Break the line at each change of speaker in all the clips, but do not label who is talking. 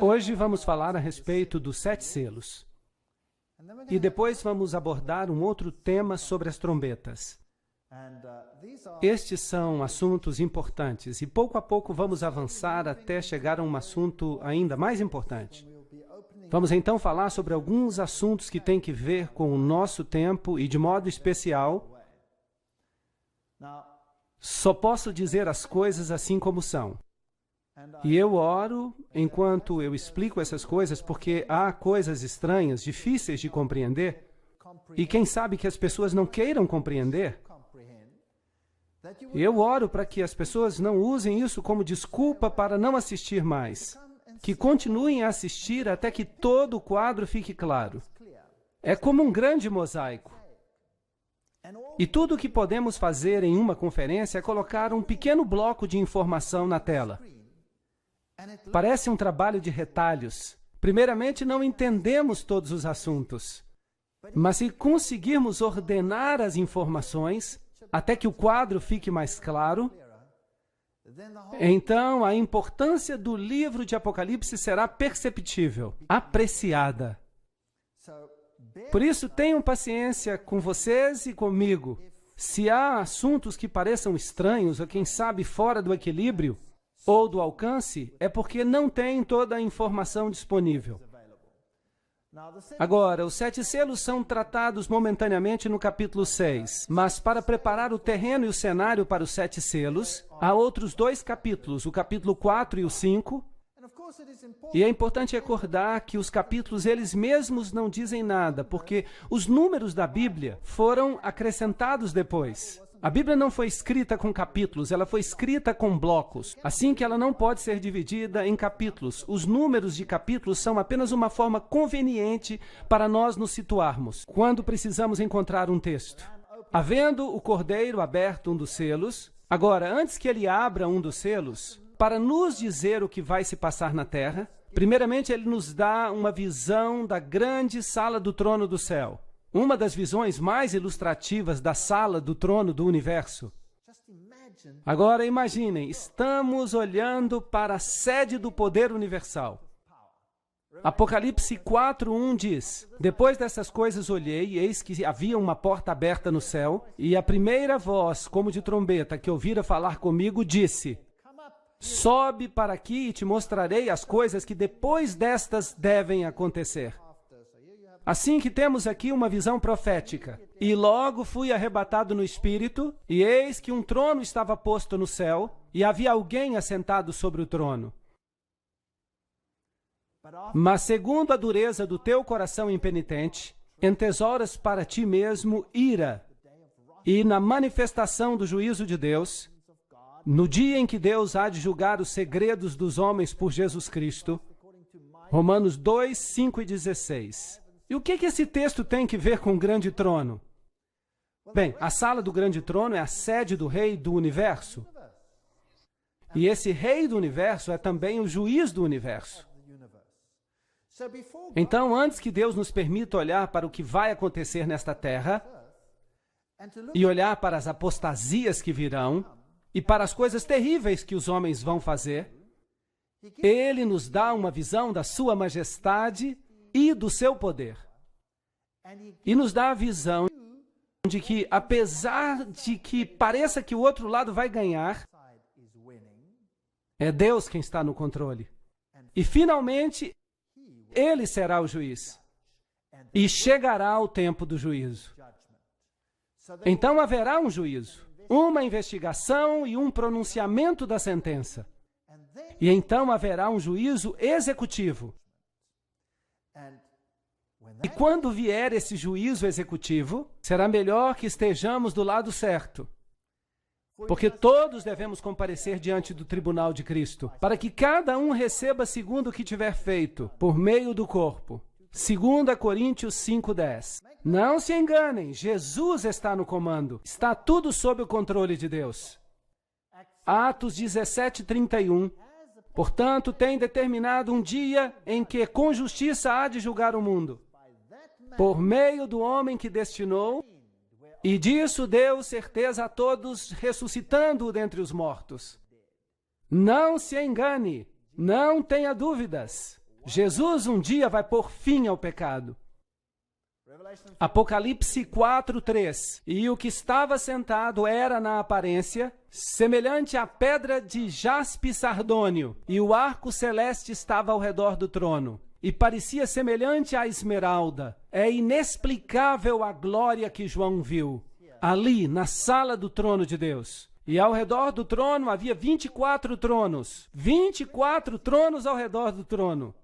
Hoje vamos falar a respeito dos 7 selos. E depois vamos abordar um outro tema sobre as trombetas. Estes são assuntos importantes e pouco a pouco vamos avançar até chegar a um assunto ainda mais importante. Vamos então falar sobre alguns assuntos que têm que ver com o nosso tempo e, de modo especial, só posso dizer as coisas assim como são. E eu oro enquanto eu explico essas coisas porque há coisas estranhas, difíceis de compreender, e quem sabe que as pessoas não queiram compreender. Eu oro para que as pessoas não usem isso como desculpa para não assistir mais, que continuem a assistir até que todo o quadro fique claro. É como um grande mosaico. E tudo o que podemos fazer em uma conferência é colocar um pequeno bloco de informação na tela. Parece um trabalho de retalhos. Primeiramente, não entendemos todos os assuntos. Mas se conseguirmos ordenar as informações até que o quadro fique mais claro, então a importância do livro de Apocalipse será perceptível, apreciada. Por isso, tenham paciência com vocês e comigo. Se há assuntos que pareçam estranhos ou, quem sabe, fora do equilíbrio ou do alcance, é porque não tem toda a informação disponível. Agora, os 7 selos são tratados momentaneamente no capítulo 6, mas para preparar o terreno e o cenário para os 7 selos, há outros 2 capítulos, o capítulo 4 e o 5, e é importante recordar que os capítulos eles mesmos não dizem nada, porque os números da Bíblia foram acrescentados depois. A Bíblia não foi escrita com capítulos, ela foi escrita com blocos, assim que ela não pode ser dividida em capítulos. Os números de capítulos são apenas uma forma conveniente para nós nos situarmos, quando precisamos encontrar um texto. Havendo o cordeiro aberto um dos selos, agora, antes que ele abra um dos selos, para nos dizer o que vai se passar na terra, primeiramente ele nos dá uma visão da grande sala do trono do céu. Uma das visões mais ilustrativas da sala do trono do universo. Agora imaginem, estamos olhando para a sede do poder universal. Apocalipse 4:1 diz: Depois dessas coisas olhei, e eis que havia uma porta aberta no céu, e a primeira voz, como de trombeta, que ouvira falar comigo, disse: Sobe para aqui e te mostrarei as coisas que depois destas devem acontecer. Assim que temos aqui uma visão profética. E logo fui arrebatado no Espírito, e eis que um trono estava posto no céu, e havia alguém assentado sobre o trono. Mas segundo a dureza do teu coração impenitente, entesouras para ti mesmo ira, e na manifestação do juízo de Deus, no dia em que Deus há de julgar os segredos dos homens por Jesus Cristo. Romanos 2, 5 e 16. E o que esse texto tem que ver com o grande trono? Bem, a sala do grande trono é a sede do rei do universo. E esse rei do universo é também o juiz do universo. Então, antes que Deus nos permita olhar para o que vai acontecer nesta terra, e olhar para as apostasias que virão, e para as coisas terríveis que os homens vão fazer, Ele nos dá uma visão da sua majestade e do seu poder. E nos dá a visão de que, apesar de que pareça que o outro lado vai ganhar, é Deus quem está no controle. E, finalmente, Ele será o juiz. E chegará o tempo do juízo. Então haverá um juízo, uma investigação e um pronunciamento da sentença. E então haverá um juízo executivo. E quando vier esse juízo executivo, será melhor que estejamos do lado certo. Porque todos devemos comparecer diante do tribunal de Cristo, para que cada um receba segundo o que tiver feito, por meio do corpo. 2 Coríntios 5:10. Não se enganem, Jesus está no comando. Está tudo sob o controle de Deus. Atos 17:31. Portanto, tem determinado um dia em que com justiça há de julgar o mundo, por meio do homem que destinou, e disso deu certeza a todos, ressuscitando-o dentre os mortos. Não se engane, Não tenha dúvidas. Jesus um dia vai pôr fim ao pecado. Apocalipse 4:3. E o que estava sentado era, na aparência, semelhante à pedra de jaspe sardônio, e o arco celeste estava ao redor do trono, e parecia semelhante à esmeralda. É inexplicável a glória que João viu, ali, na sala do trono de Deus. E ao redor do trono havia 24 tronos. 24 tronos ao redor do trono.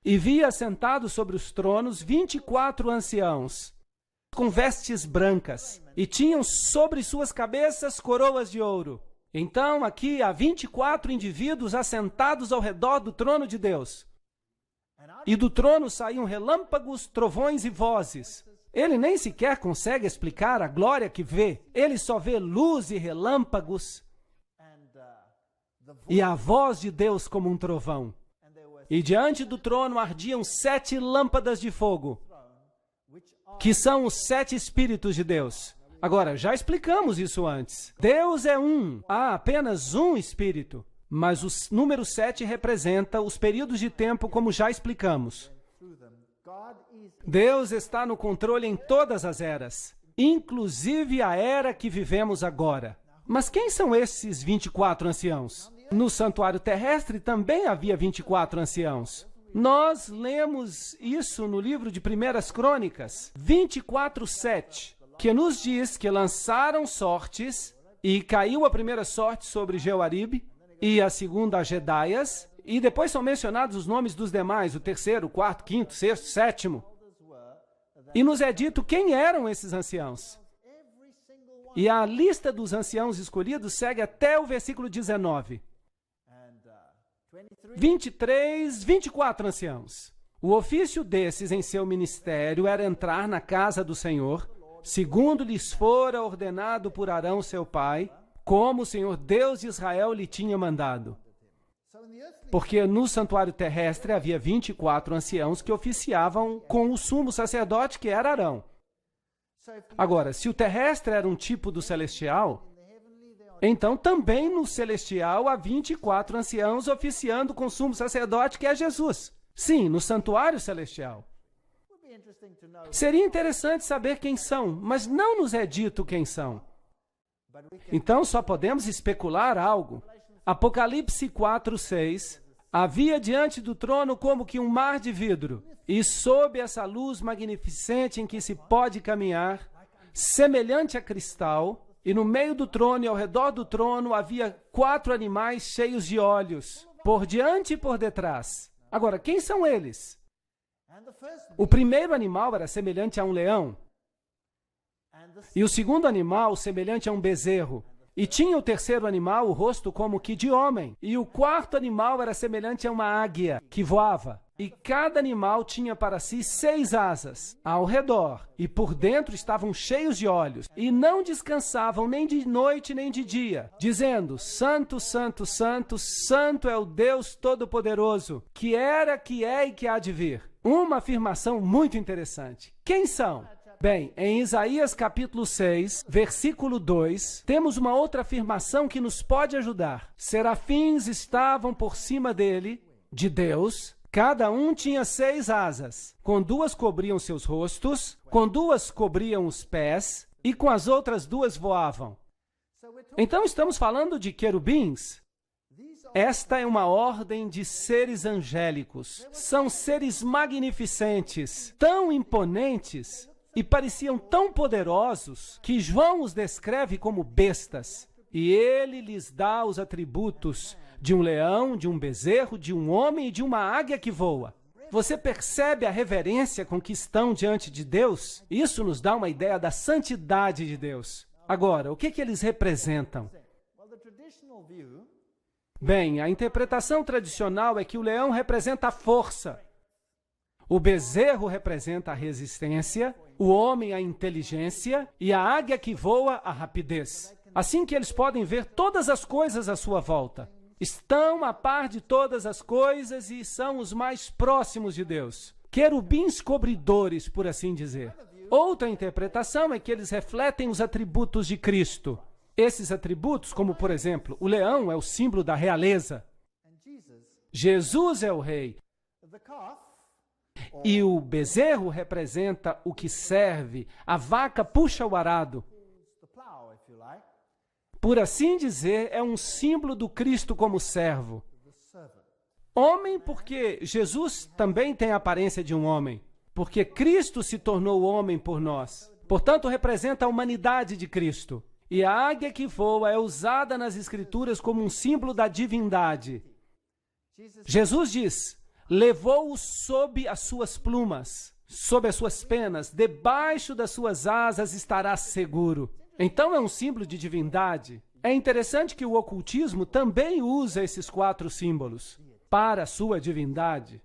E via sentados sobre os tronos 24 anciãos, com vestes brancas, e tinham sobre suas cabeças coroas de ouro. Então aqui há 24 indivíduos assentados ao redor do trono de Deus. E do trono saíam relâmpagos, trovões e vozes. Ele nem sequer consegue explicar a glória que vê. Ele só vê luz e relâmpagos e a voz de Deus como um trovão. E diante do trono ardiam 7 lâmpadas de fogo, que são os 7 Espíritos de Deus. Agora, já explicamos isso antes. Deus é um, há apenas um Espírito. Mas o número 7 representa os períodos de tempo, como já explicamos. Deus está no controle em todas as eras, inclusive a era que vivemos agora. Mas quem são esses 24 anciãos? No santuário terrestre também havia 24 anciãos. Nós lemos isso no livro de 1 Crônicas, 24:7, que nos diz que lançaram sortes, e caiu a primeira sorte sobre Jeoaribe, e a segunda a Jedaias, e depois são mencionados os nomes dos demais, o terceiro, o quarto, quinto, sexto, sétimo. E nos é dito quem eram esses anciãos. E a lista dos anciãos escolhidos segue até o versículo 19. 24 anciãos. O ofício desses em seu ministério era entrar na casa do Senhor, segundo lhes fora ordenado por Arão seu pai, como o Senhor Deus de Israel lhe tinha mandado. Porque no santuário terrestre havia 24 anciãos que oficiavam com o sumo sacerdote, que era Arão. Agora, se o terrestre era um tipo do celestial, então também no celestial há 24 anciãos oficiando com o sumo sacerdote, que é Jesus. Sim, no santuário celestial. Seria interessante saber quem são, mas não nos é dito quem são. Então só podemos especular algo. Apocalipse 4:6. Havia diante do trono como que um mar de vidro, e sob essa luz magnificente em que se pode caminhar, semelhante a cristal, e no meio do trono e ao redor do trono havia 4 animais cheios de olhos, por diante e por detrás. Agora, quem são eles? O primeiro animal era semelhante a um leão, e o segundo animal semelhante a um bezerro. E tinha o terceiro animal o rosto como que de homem. E o quarto animal era semelhante a uma águia que voava. E cada animal tinha para si 6 asas ao redor. E por dentro estavam cheios de olhos. E não descansavam nem de noite nem de dia, dizendo: Santo, Santo, Santo, Santo é o Deus Todo-Poderoso, que era, que é e que há de vir. Uma afirmação muito interessante. Quem são? Bem, em Isaías capítulo 6, versículo 2, temos uma outra afirmação que nos pode ajudar. Serafins estavam por cima dele, de Deus, cada um tinha 6 asas, com 2 cobriam seus rostos, com 2 cobriam os pés, e com as outras 2 voavam. Então estamos falando de querubins. Esta é uma ordem de seres angélicos. São seres magnificentes, tão imponentes, e pareciam tão poderosos que João os descreve como bestas. E ele lhes dá os atributos de um leão, de um bezerro, de um homem e de uma águia que voa. Você percebe a reverência com que estão diante de Deus? Isso nos dá uma ideia da santidade de Deus. Agora, o que eles representam? Bem, a interpretação tradicional é que o leão representa a força, o bezerro representa a resistência, o homem a inteligência e a águia que voa a rapidez. Assim que eles podem ver todas as coisas à sua volta. Estão a par de todas as coisas e são os mais próximos de Deus. Querubins cobridores, por assim dizer. Outra interpretação é que eles refletem os atributos de Cristo. Esses atributos, como por exemplo, o leão é o símbolo da realeza. Jesus é o rei. E o bezerro representa o que serve. A vaca puxa o arado. Por assim dizer, é um símbolo do Cristo como servo. Homem, porque Jesus também tem a aparência de um homem. Porque Cristo se tornou homem por nós. Portanto, representa a humanidade de Cristo. E a águia que voa é usada nas Escrituras como um símbolo da divindade. Jesus diz: levou-o sob as suas plumas, sob as suas penas, debaixo das suas asas estará seguro. Então é um símbolo de divindade. É interessante que o ocultismo também usa esses 4 símbolos para a sua divindade.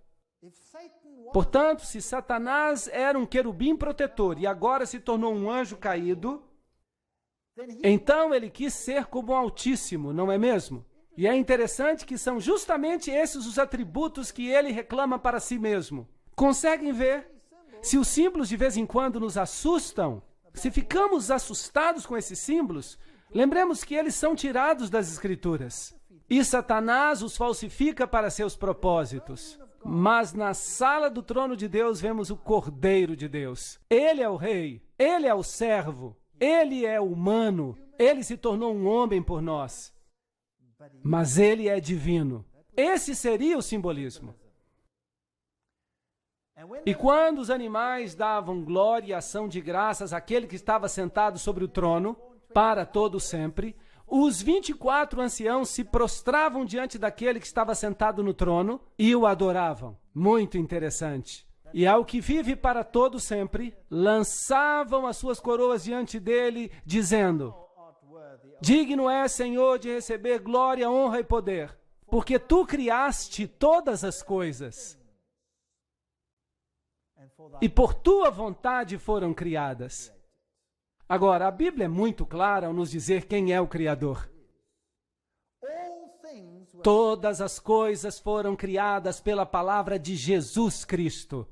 Portanto, se Satanás era um querubim protetor e agora se tornou um anjo caído, então ele quis ser como o Altíssimo, não é mesmo? E é interessante que são justamente esses os atributos que ele reclama para si mesmo. Conseguem ver? Se os símbolos de vez em quando nos assustam, se ficamos assustados com esses símbolos, lembremos que eles são tirados das Escrituras. E Satanás os falsifica para seus propósitos. Mas na sala do trono de Deus vemos o Cordeiro de Deus. Ele é o rei, ele é o servo, ele é humano, ele se tornou um homem por nós. Mas ele é divino. Esse seria o simbolismo. E quando os animais davam glória e ação de graças àquele que estava sentado sobre o trono, para todo sempre, os 24 anciãos se prostravam diante daquele que estava sentado no trono e o adoravam. Muito interessante. E ao que vive para todo sempre, lançavam as suas coroas diante dele, dizendo: digno é, Senhor, de receber glória, honra e poder, porque tu criaste todas as coisas, e por tua vontade foram criadas. Agora, a Bíblia é muito clara ao nos dizer quem é o Criador. Todas as coisas foram criadas pela palavra de Jesus Cristo.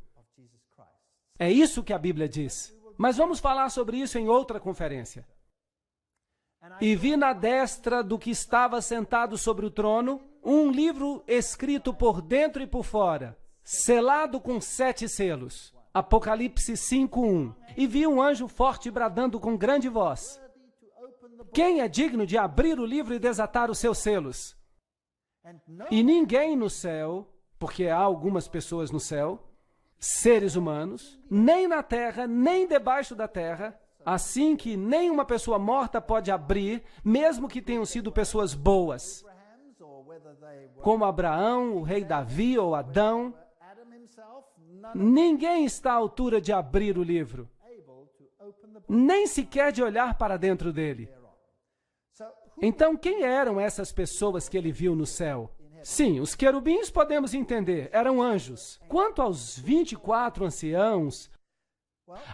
É isso que a Bíblia diz. Mas vamos falar sobre isso em outra conferência. E vi na destra do que estava sentado sobre o trono um livro escrito por dentro e por fora, selado com 7 selos. Apocalipse 5:1. E vi um anjo forte bradando com grande voz: quem é digno de abrir o livro e desatar os seus selos? E ninguém no céu, porque há algumas pessoas no céu, seres humanos, nem na terra, nem debaixo da terra, assim que nenhuma pessoa morta pode abrir, mesmo que tenham sido pessoas boas, como Abraão, o rei Davi ou Adão. Ninguém está à altura de abrir o livro, nem sequer de olhar para dentro dele. Então, quem eram essas pessoas que ele viu no céu? Sim, os querubins podemos entender, eram anjos. Quanto aos 24 anciãos,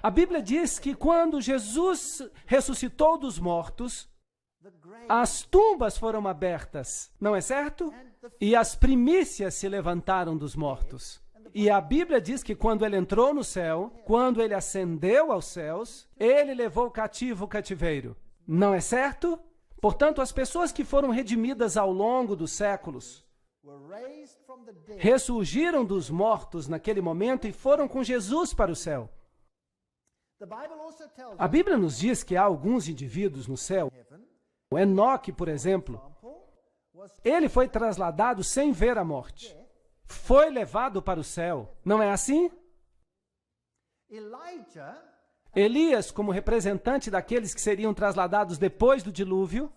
a Bíblia diz que quando Jesus ressuscitou dos mortos, as tumbas foram abertas, não é certo? E as primícias se levantaram dos mortos. E a Bíblia diz que quando ele entrou no céu, quando ele ascendeu aos céus, ele levou cativo o cativeiro. Não é certo? Portanto, as pessoas que foram redimidas ao longo dos séculos ressurgiram dos mortos naquele momento e foram com Jesus para o céu. A Bíblia nos diz que há alguns indivíduos no céu. O Enoque, por exemplo, ele foi trasladado sem ver a morte. Foi levado para o céu. Não é assim? Elias, como representante daqueles que seriam trasladados depois do dilúvio,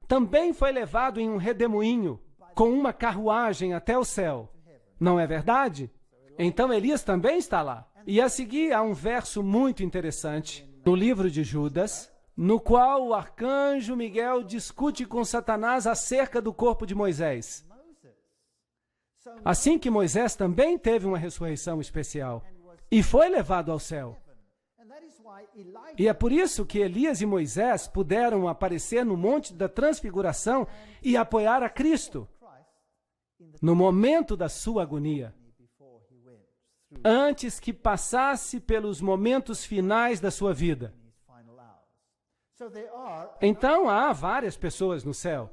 também foi levado em um redemoinho, com uma carruagem até o céu. Não é verdade? Então Elias também está lá. E a seguir há um verso muito interessante no livro de Judas, no qual o arcanjo Miguel discute com Satanás acerca do corpo de Moisés. Assim que Moisés também teve uma ressurreição especial e foi levado ao céu. E é por isso que Elias e Moisés puderam aparecer no Monte da Transfiguração e apoiar a Cristo no momento da sua agonia, antes que passasse pelos momentos finais da sua vida. Então há várias pessoas no céu.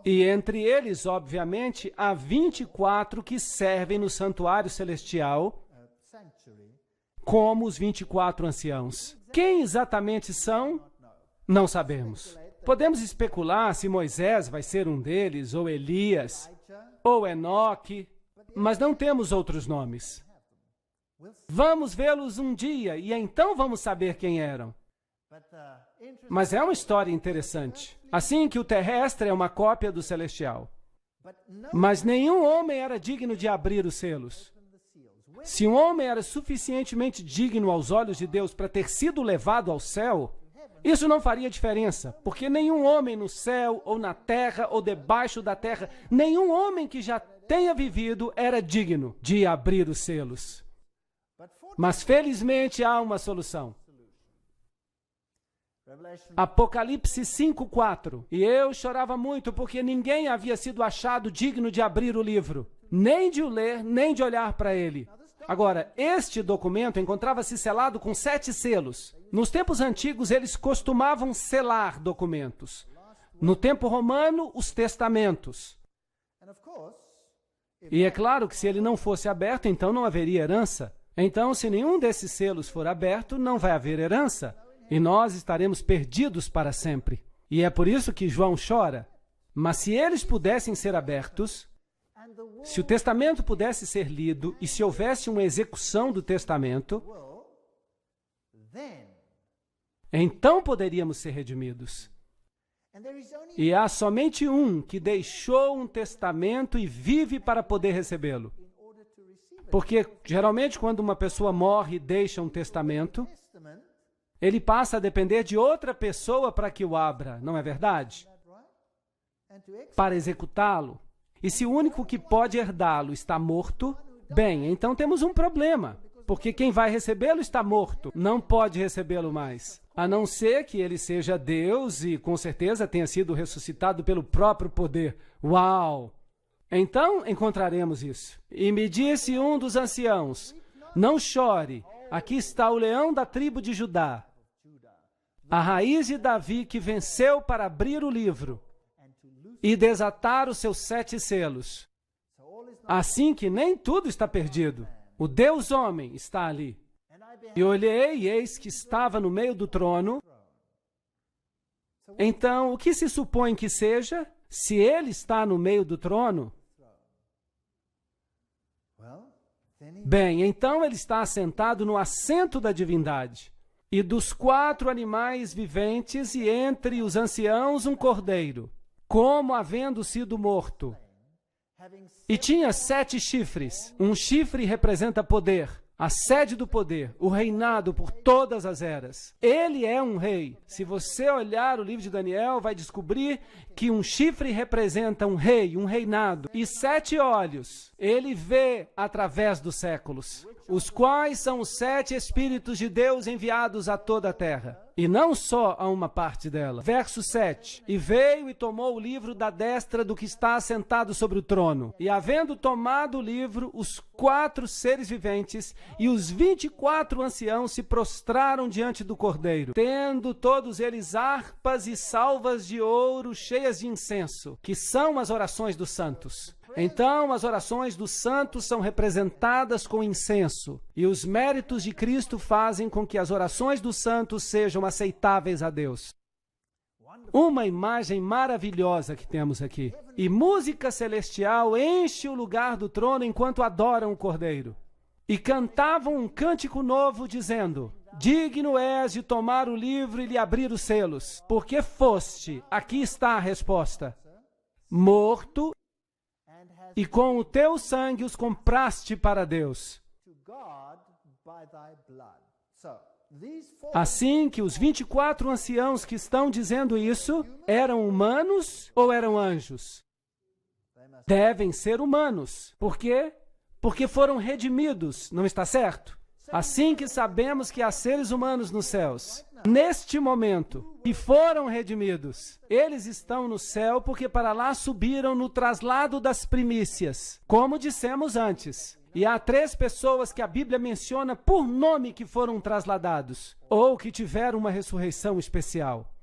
E entre eles, obviamente, há 24 que servem no santuário celestial como os 24 anciãos. Quem exatamente são? Não sabemos. Podemos especular se Moisés vai ser um deles, ou Elias, ou Enoque, mas não temos outros nomes. Vamos vê-los um dia e então vamos saber quem eram. Mas é uma história interessante. Assim que o terrestre é uma cópia do celestial. Mas nenhum homem era digno de abrir os selos. Se um homem era suficientemente digno aos olhos de Deus para ter sido levado ao céu, isso não faria diferença, porque nenhum homem no céu, ou na terra, ou debaixo da terra, nenhum homem que já tenha vivido era digno de abrir os selos. Mas felizmente há uma solução. Apocalipse 5:4. E eu chorava muito porque ninguém havia sido achado digno de abrir o livro, nem de o ler, nem de olhar para ele. Agora, este documento encontrava-se selado com 7 selos. Nos tempos antigos, eles costumavam selar documentos. No tempo romano, os testamentos. E é claro que se ele não fosse aberto, então não haveria herança. Então, se nenhum desses selos for aberto, não vai haver herança. E nós estaremos perdidos para sempre. E é por isso que João chora. Mas se eles pudessem ser abertos, se o testamento pudesse ser lido e se houvesse uma execução do testamento, então poderíamos ser redimidos. E há somente um que deixou um testamento e vive para poder recebê-lo. Porque, geralmente, quando uma pessoa morre e deixa um testamento, ele passa a depender de outra pessoa para que o abra, não é verdade? Para executá-lo. E se o único que pode herdá-lo está morto, bem, então temos um problema, porque quem vai recebê-lo está morto, não pode recebê-lo mais, a não ser que ele seja Deus e com certeza tenha sido ressuscitado pelo próprio poder. Uau! Então encontraremos isso. E me disse um dos anciãos: não chore, aqui está o leão da tribo de Judá, a raiz de Davi que venceu para abrir o livro e desatar os seus 7 selos. Assim que nem tudo está perdido. O Deus homem está ali. E olhei, e eis que estava no meio do trono. Então, o que se supõe que seja? Se ele está no meio do trono, bem, então ele está assentado no assento da divindade. E dos 4 animais viventes, e entre os anciãos um cordeiro, como havendo sido morto. E tinha 7 chifres. Um chifre representa poder, a sede do poder, o reinado por todas as eras. Ele é um rei. Se você olhar o livro de Daniel, vai descobrir que um chifre representa um rei, um reinado. E 7 olhos, ele vê através dos séculos, os quais são os 7 Espíritos de Deus enviados a toda a terra. E não só a uma parte dela. Verso 7. E veio e tomou o livro da destra do que está assentado sobre o trono. E havendo tomado o livro, os 4 seres viventes e os 24 anciãos se prostraram diante do Cordeiro, tendo todos eles harpas e salvas de ouro cheias de incenso, que são as orações dos santos. Então, as orações dos santos são representadas com incenso, e os méritos de Cristo fazem com que as orações dos santos sejam aceitáveis a Deus. Uma imagem maravilhosa que temos aqui. E música celestial enche o lugar do trono enquanto adoram o Cordeiro. E cantavam um cântico novo, dizendo: digno és de tomar o livro e lhe abrir os selos, porque foste, aqui está a resposta, morto, e com o teu sangue os compraste para Deus. Assim que os 24 anciãos que estão dizendo isso, eram humanos ou eram anjos? Devem ser humanos. Por quê? Porque foram redimidos, não está certo? Assim que sabemos que há seres humanos nos céus, neste momento, que foram redimidos, eles estão no céu porque para lá subiram no traslado das primícias, como dissemos antes. E há 3 pessoas que a Bíblia menciona por nome que foram trasladados, ou que tiveram uma ressurreição especial.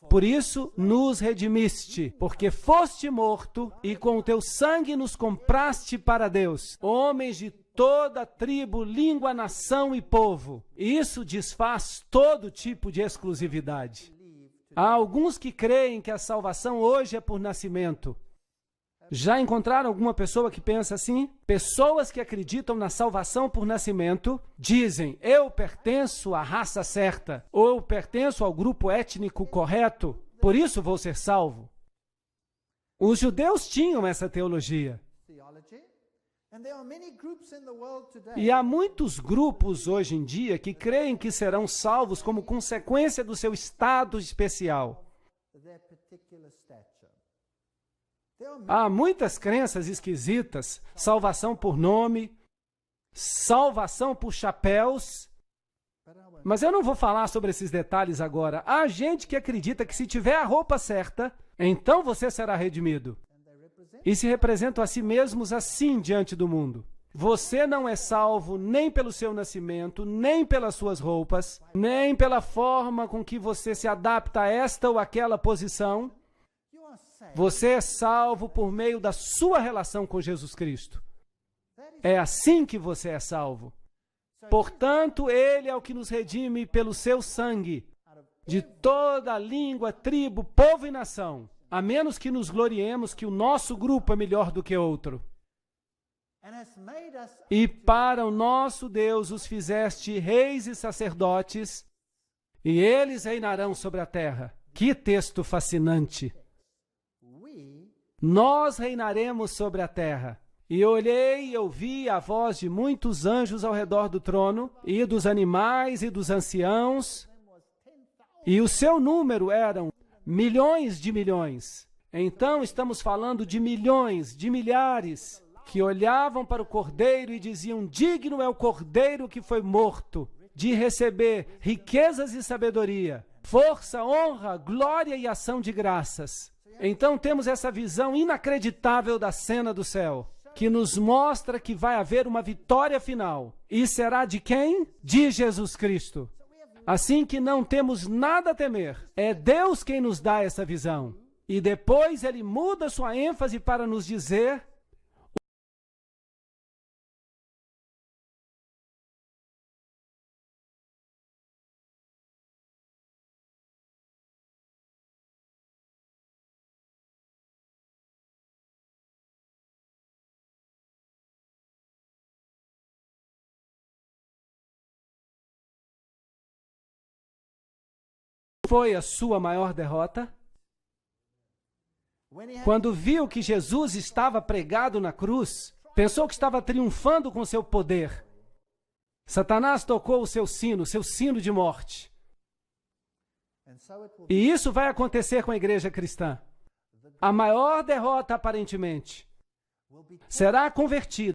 Por isso nos redimiste, porque foste morto e com o teu sangue nos compraste para Deus, homens de toda tribo, língua, nação e povo. Isso desfaz todo tipo de exclusividade. Há alguns que creem que a salvação hoje é por nascimento. Já encontraram alguma pessoa que pensa assim? Pessoas que acreditam na salvação por nascimento dizem: eu pertenço à raça certa, ou eu pertenço ao grupo étnico correto, por isso vou ser salvo. Os judeus tinham essa teologia. E há muitos grupos hoje em dia que creem que serão salvos como consequência do seu estado especial. Há muitas crenças esquisitas, salvação por nome, salvação por chapéus, mas eu não vou falar sobre esses detalhes agora. Há gente que acredita que se tiver a roupa certa, então você será redimido. E se representam a si mesmos assim diante do mundo. Você não é salvo nem pelo seu nascimento, nem pelas suas roupas, nem pela forma com que você se adapta a esta ou aquela posição. Você é salvo por meio da sua relação com Jesus Cristo. É assim que você é salvo. Portanto, Ele é o que nos redime pelo seu sangue, de toda língua, tribo, povo e nação, a menos que nos gloriemos que o nosso grupo é melhor do que outro. E para o nosso Deus os fizeste reis e sacerdotes, e eles reinarão sobre a terra. Que texto fascinante! Nós reinaremos sobre a terra. E olhei e ouvi a voz de muitos anjos ao redor do trono, e dos animais e dos anciãos, e o seu número eram milhões de milhões. Então estamos falando de milhões, de milhares, que olhavam para o Cordeiro e diziam: digno é o Cordeiro que foi morto, de receber riquezas e sabedoria, força, honra, glória e ação de graças. Então temos essa visão inacreditável da cena do céu, que nos mostra que vai haver uma vitória final. E será de quem? De Jesus Cristo. Assim que não temos nada a temer. É Deus quem nos dá essa visão. E depois Ele muda sua ênfase para nos dizer: foi a sua maior derrota? Quando viu que Jesus estava pregado na cruz, pensou que estava triunfando com seu poder. Satanás tocou o seu sino de morte. E isso vai acontecer com a igreja cristã. A maior derrota, aparentemente, será convertida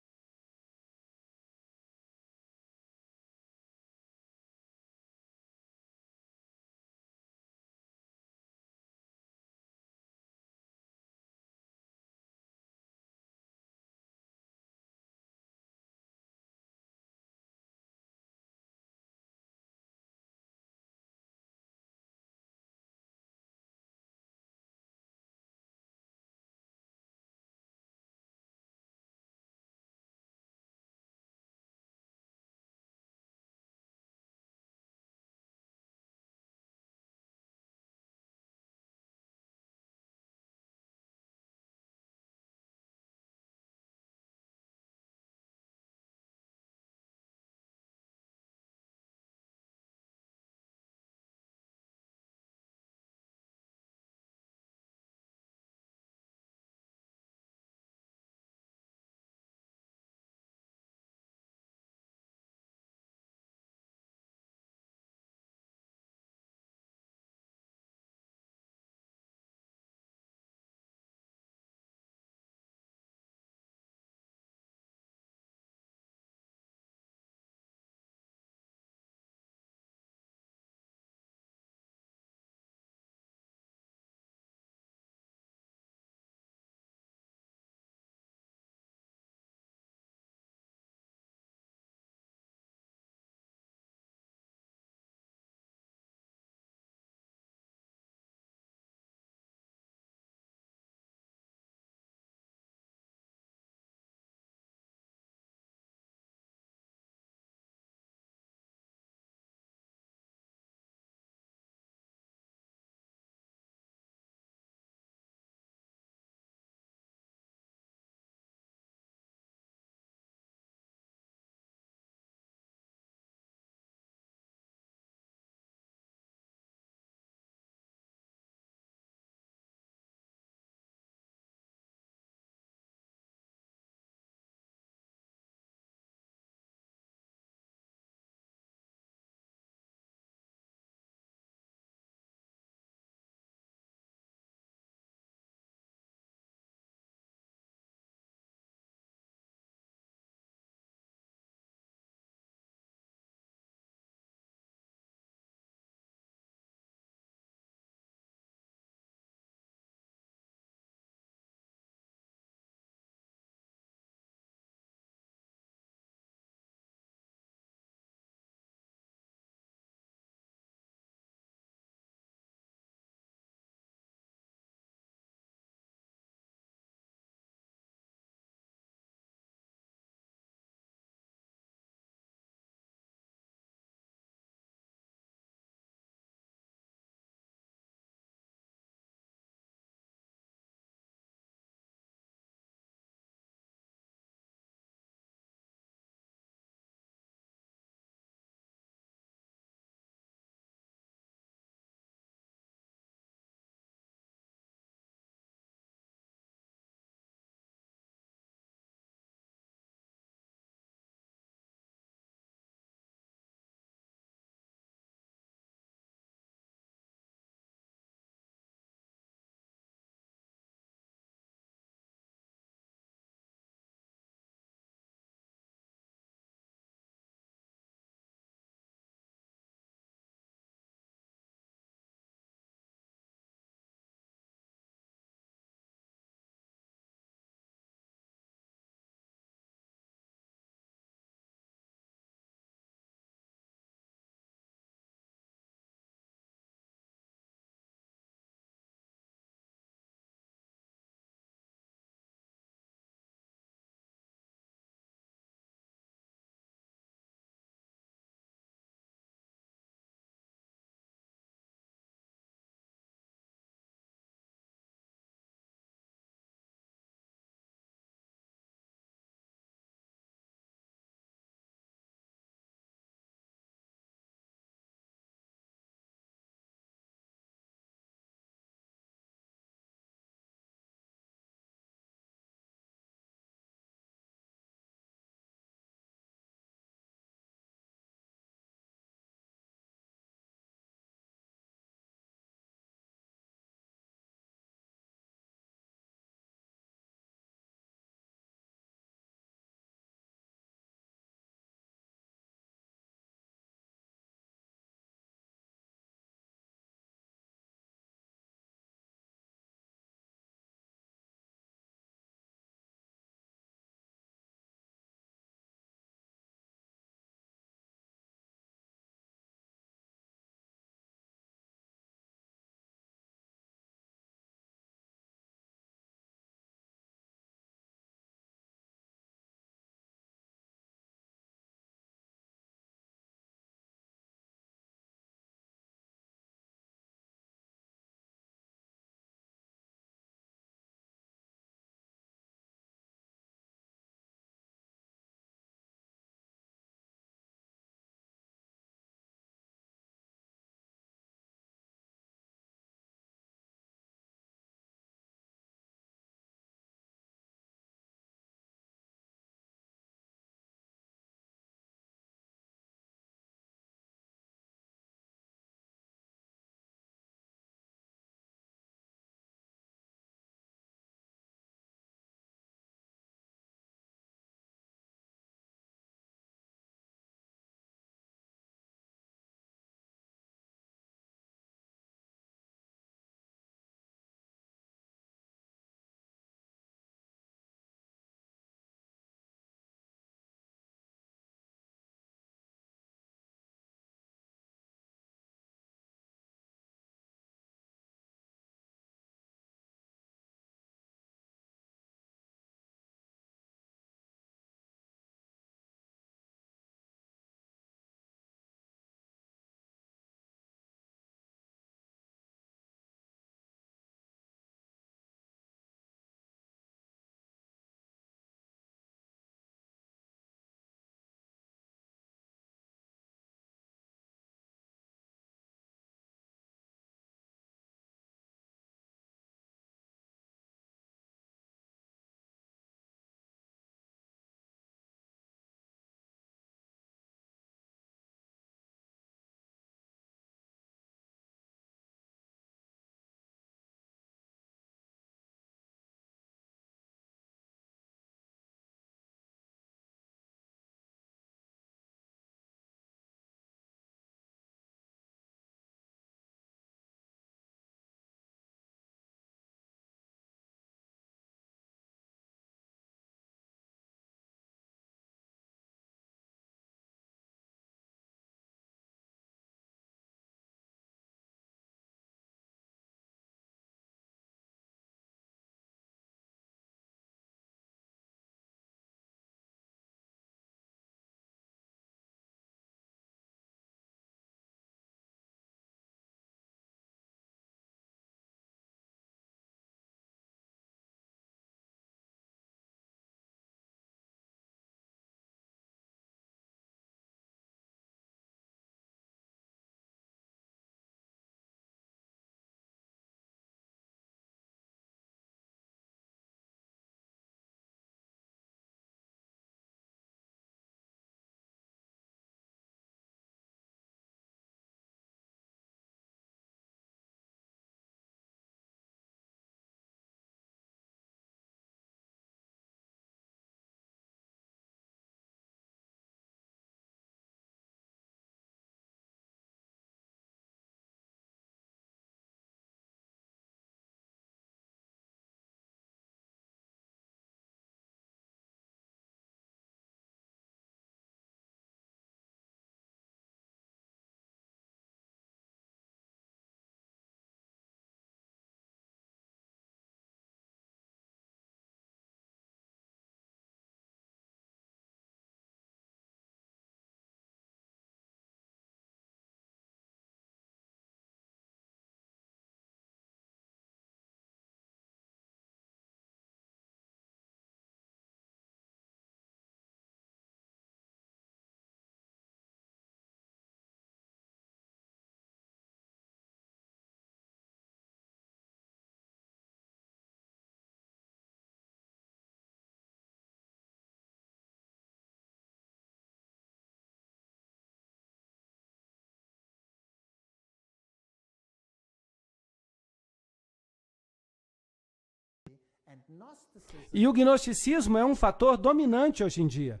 E o gnosticismo é um fator dominante hoje em dia,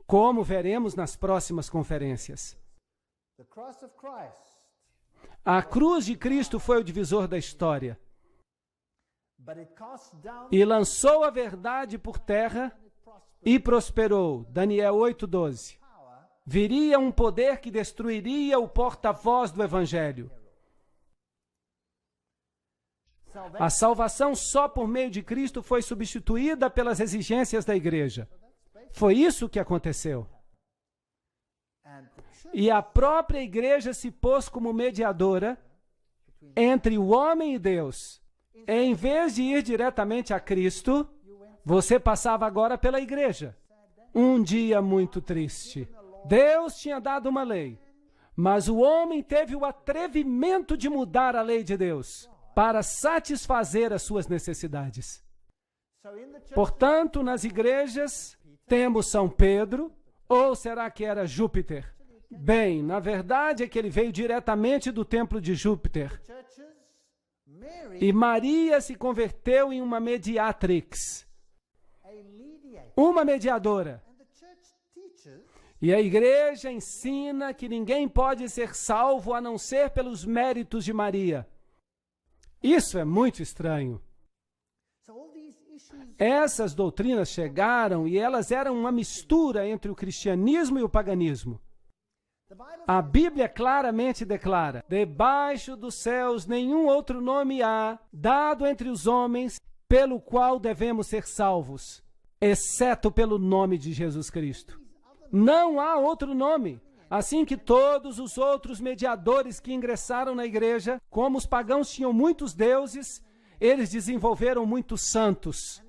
como veremos nas próximas conferências. A cruz de Cristo foi o divisor da história e lançou a verdade por terra e prosperou. Daniel 8:12. Viria um poder que destruiria o porta-voz do Evangelho. A salvação só por meio de Cristo foi substituída pelas exigências da igreja. Foi isso que aconteceu. E a própria igreja se pôs como mediadora entre o homem e Deus. Em vez de ir diretamente a Cristo, você passava agora pela igreja. Um dia muito triste. Deus tinha dado uma lei, mas o homem teve o atrevimento de mudar a lei de Deus para satisfazer as suas necessidades. Portanto, nas igrejas, temos São Pedro, ou será que era Júpiter? Bem, na verdade é que ele veio diretamente do templo de Júpiter. E Maria se converteu em uma mediatrix, uma mediadora. E a igreja ensina que ninguém pode ser salvo a não ser pelos méritos de Maria. Isso é muito estranho. Essas doutrinas chegaram e elas eram uma mistura entre o cristianismo e o paganismo. A Bíblia claramente declara: debaixo dos céus nenhum outro nome há, dado entre os homens, pelo qual devemos ser salvos, exceto pelo nome de Jesus Cristo. Não há outro nome. Assim que todos os outros mediadores que ingressaram na igreja, como os pagãos tinham muitos deuses, eles desenvolveram muitos santos.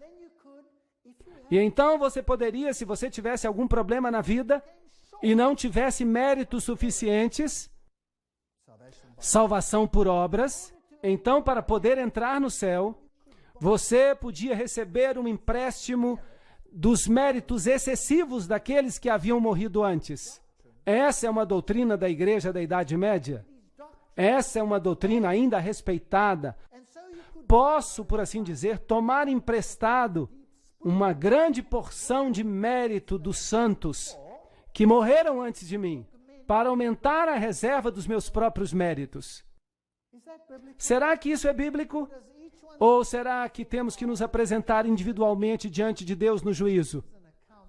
E então você poderia, se você tivesse algum problema na vida e não tivesse méritos suficientes, salvação por obras, então para poder entrar no céu, você podia receber um empréstimo dos méritos excessivos daqueles que haviam morrido antes. Essa é uma doutrina da igreja da Idade Média. Essa é uma doutrina ainda respeitada. Posso, por assim dizer, tomar emprestado uma grande porção de mérito dos santos que morreram antes de mim, para aumentar a reserva dos meus próprios méritos. Será que isso é bíblico? Ou será que temos que nos apresentar individualmente diante de Deus no juízo,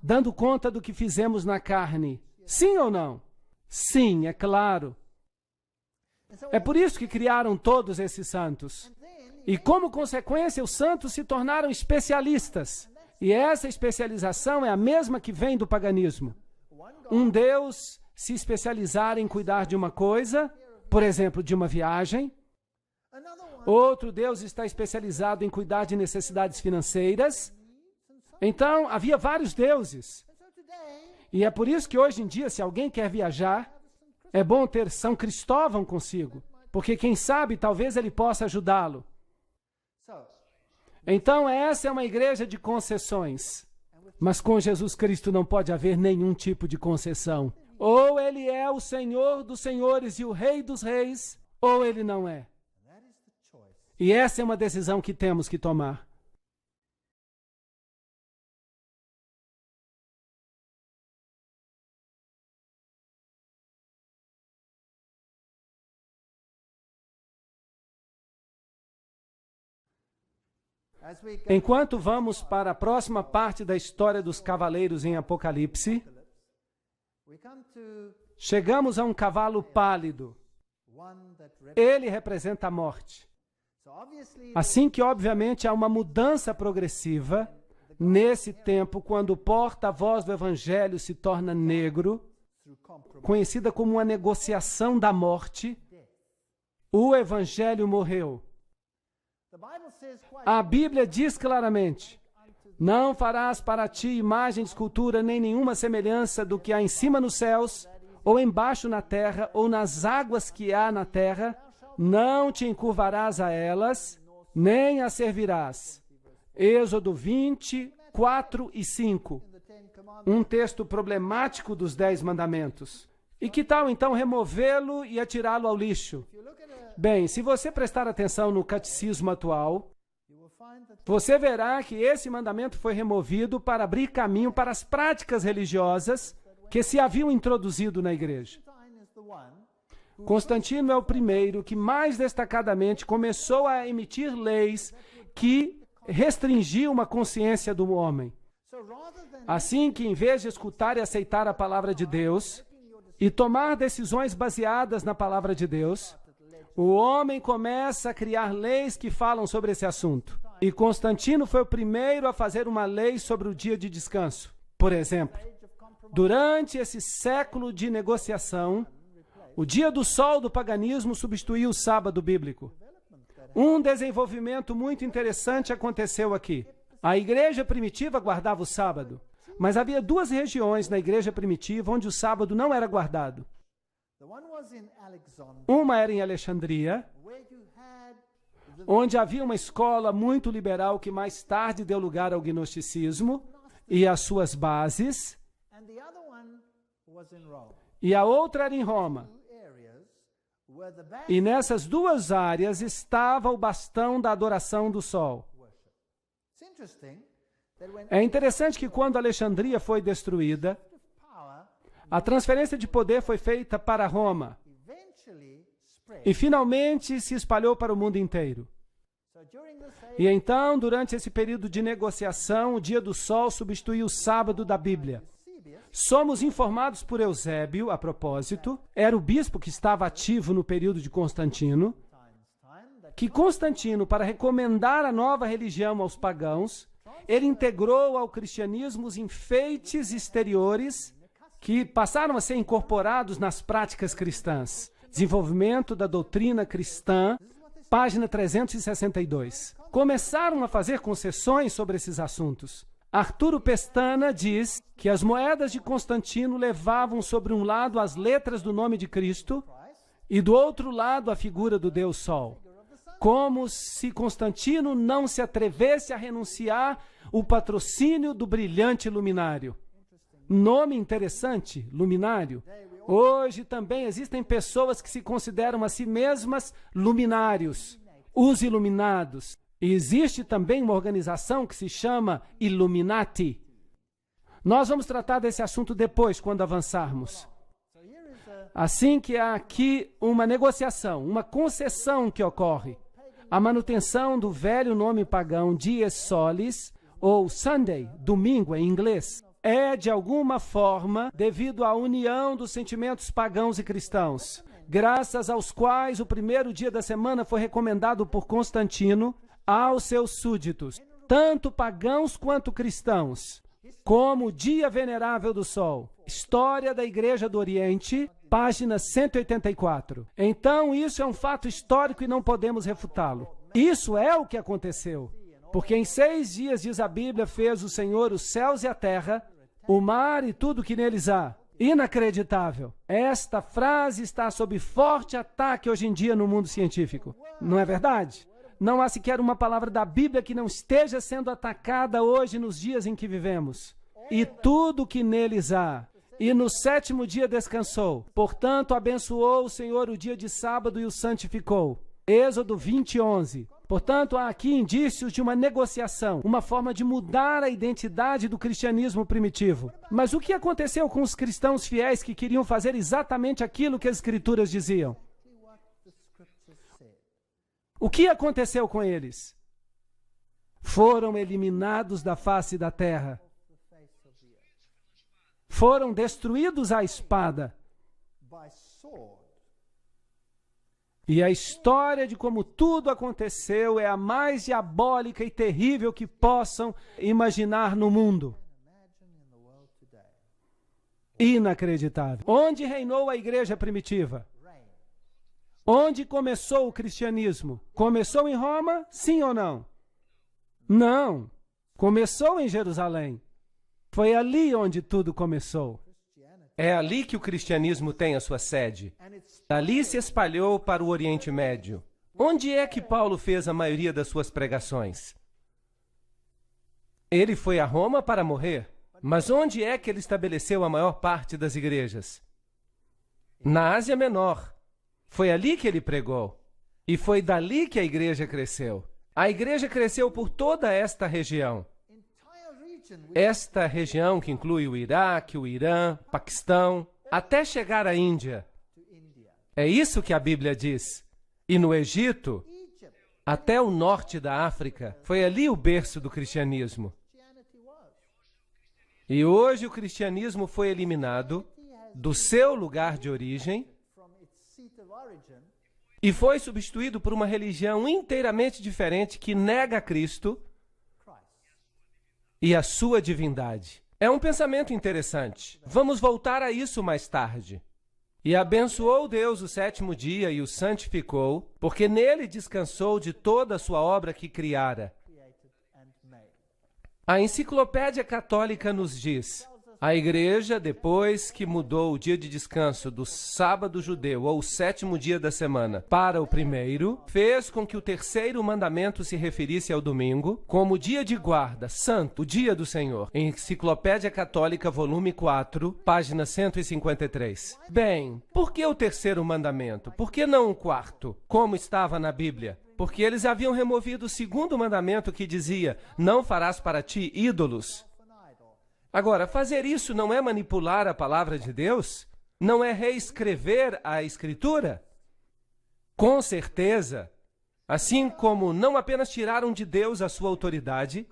dando conta do que fizemos na carne? Sim ou não? Sim, é claro. É por isso que criaram todos esses santos. E como consequência, os santos se tornaram especialistas. E essa especialização é a mesma que vem do paganismo. Um Deus se especializar em cuidar de uma coisa, por exemplo, de uma viagem. Outro Deus está especializado em cuidar de necessidades financeiras. Então, havia vários deuses. E é por isso que hoje em dia, se alguém quer viajar, é bom ter São Cristóvão consigo, porque quem sabe, talvez ele possa ajudá-lo. Então, essa é uma igreja de concessões. Mas com Jesus Cristo não pode haver nenhum tipo de concessão. Ou ele é o Senhor dos senhores e o Rei dos reis, ou ele não é. E essa é uma decisão que temos que tomar. Enquanto vamos para a próxima parte da história dos cavaleiros em Apocalipse, chegamos a um cavalo pálido. Ele representa a morte. Assim que, obviamente, há uma mudança progressiva nesse tempo, quando o porta-voz do Evangelho se torna negro, conhecida como uma negociação da morte, o Evangelho morreu. A Bíblia diz claramente: não farás para ti imagem de escultura nem nenhuma semelhança do que há em cima nos céus, ou embaixo na terra, ou nas águas que há na terra. Não te encurvarás a elas, nem as servirás. Êxodo 20, 4 e 5. Um texto problemático dos 10 mandamentos. E que tal então removê-lo e atirá-lo ao lixo? Bem, se você prestar atenção no catecismo atual, você verá que esse mandamento foi removido para abrir caminho para as práticas religiosas que se haviam introduzido na igreja. Constantino é o primeiro que mais destacadamente começou a emitir leis que restringiam a consciência do homem. Assim que, em vez de escutar e aceitar a palavra de Deus e tomar decisões baseadas na palavra de Deus, o homem começa a criar leis que falam sobre esse assunto. E Constantino foi o primeiro a fazer uma lei sobre o dia de descanso. Por exemplo, durante esse século de negociação, o dia do sol do paganismo substituiu o sábado bíblico. Um desenvolvimento muito interessante aconteceu aqui. A igreja primitiva guardava o sábado, mas havia duas regiões na igreja primitiva onde o sábado não era guardado. Uma era em Alexandria, onde havia uma escola muito liberal que mais tarde deu lugar ao gnosticismo e às suas bases, e a outra era em Roma. E nessas duas áreas estava o bastão da adoração do sol. É interessante que quando Alexandria foi destruída, a transferência de poder foi feita para Roma e finalmente se espalhou para o mundo inteiro. E então, durante esse período de negociação, o dia do sol substituiu o sábado da Bíblia. Somos informados por Eusébio, a propósito, era o bispo que estava ativo no período de Constantino, que Constantino, para recomendar a nova religião aos pagãos, ele integrou ao cristianismo os enfeites exteriores que passaram a ser incorporados nas práticas cristãs. Desenvolvimento da doutrina cristã, página 362. Começaram a fazer concessões sobre esses assuntos. Arturo Pestana diz que as moedas de Constantino levavam sobre um lado as letras do nome de Cristo e do outro lado a figura do Deus Sol. Como se Constantino não se atrevesse a renunciar o patrocínio do brilhante luminário. Nome interessante, luminário. Hoje também existem pessoas que se consideram a si mesmas luminários, os iluminados. E existe também uma organização que se chama Illuminati. Nós vamos tratar desse assunto depois, quando avançarmos. Assim que há aqui uma negociação, uma concessão que ocorre. A manutenção do velho nome pagão Dies Solis, ou Sunday, domingo em inglês, é de alguma forma devido à união dos sentimentos pagãos e cristãos, graças aos quais o primeiro dia da semana foi recomendado por Constantino aos seus súditos, tanto pagãos quanto cristãos, como o Dia Venerável do Sol. História da Igreja do Oriente, página 184. Então, isso é um fato histórico e não podemos refutá-lo. Isso é o que aconteceu. Porque em 6 dias, diz a Bíblia, fez o Senhor os céus e a terra, o mar e tudo que neles há. Inacreditável. Esta frase está sob forte ataque hoje em dia no mundo científico. Não é verdade? Não há sequer uma palavra da Bíblia que não esteja sendo atacada hoje nos dias em que vivemos. E tudo que neles há. E no 7º dia descansou. Portanto, abençoou o Senhor o dia de sábado e o santificou. Êxodo 20:11. Portanto, há aqui indícios de uma negociação, uma forma de mudar a identidade do cristianismo primitivo. Mas o que aconteceu com os cristãos fiéis que queriam fazer exatamente aquilo que as Escrituras diziam? O que aconteceu com eles? Foram eliminados da face da terra. Foram destruídos à espada. E a história de como tudo aconteceu é a mais diabólica e terrível que possam imaginar no mundo. Inacreditável. Onde reinou a igreja primitiva? Onde começou o cristianismo? Começou em Roma, sim ou não? Não. Começou em Jerusalém. Foi ali onde tudo começou. É ali que o cristianismo tem a sua sede. Dali se espalhou para o Oriente Médio. Onde é que Paulo fez a maioria das suas pregações? Ele foi a Roma para morrer. Mas onde é que ele estabeleceu a maior parte das igrejas? Na Ásia Menor. Foi ali que ele pregou. E foi dali que a igreja cresceu. A igreja cresceu por toda esta região. Esta região que inclui o Iraque, o Irã, Paquistão, até chegar à Índia. É isso que a Bíblia diz. E no Egito, até o norte da África, foi ali o berço do cristianismo. E hoje o cristianismo foi eliminado do seu lugar de origem e foi substituído por uma religião inteiramente diferente que nega Cristo e a sua divindade. É um pensamento interessante. Vamos voltar a isso mais tarde. E abençoou Deus o sétimo dia e o santificou, porque nele descansou de toda a sua obra que criara. A Enciclopédia Católica nos diz: a igreja, depois que mudou o dia de descanso do sábado judeu, ou o sétimo dia da semana, para o primeiro, fez com que o terceiro mandamento se referisse ao domingo, como dia de guarda, santo, o dia do Senhor. Enciclopédia Católica, volume 4, página 153. Bem, por que o terceiro mandamento? Por que não o quarto, como estava na Bíblia? Porque eles haviam removido o segundo mandamento que dizia: não farás para ti ídolos. Agora, fazer isso não é manipular a palavra de Deus? Não é reescrever a Escritura? Com certeza. Assim como não apenas tiraram de Deus a sua autoridade,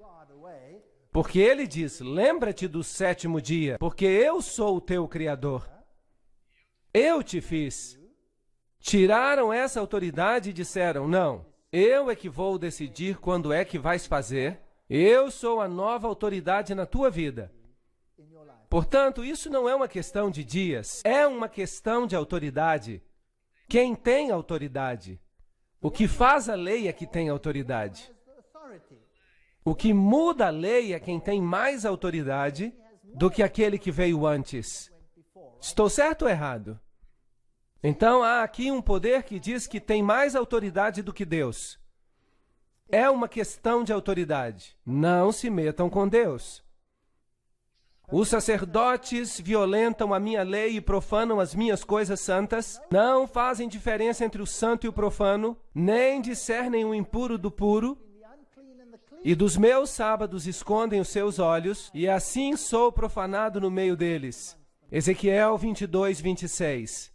porque ele diz: lembra-te do sétimo dia, porque eu sou o teu Criador. Eu te fiz. Tiraram essa autoridade e disseram: não, eu é que vou decidir quando é que vais fazer. Eu sou a nova autoridade na tua vida. Portanto, isso não é uma questão de dias, é uma questão de autoridade. Quem tem autoridade? O que faz a lei é que tem autoridade. O que muda a lei é quem tem mais autoridade do que aquele que veio antes. Estou certo ou errado? Então, há aqui um poder que diz que tem mais autoridade do que Deus. É uma questão de autoridade. Não se metam com Deus. Os sacerdotes violentam a minha lei e profanam as minhas coisas santas, não fazem diferença entre o santo e o profano, nem discernem o impuro do puro, e dos meus sábados escondem os seus olhos, e assim sou profanado no meio deles. Ezequiel 22, 26.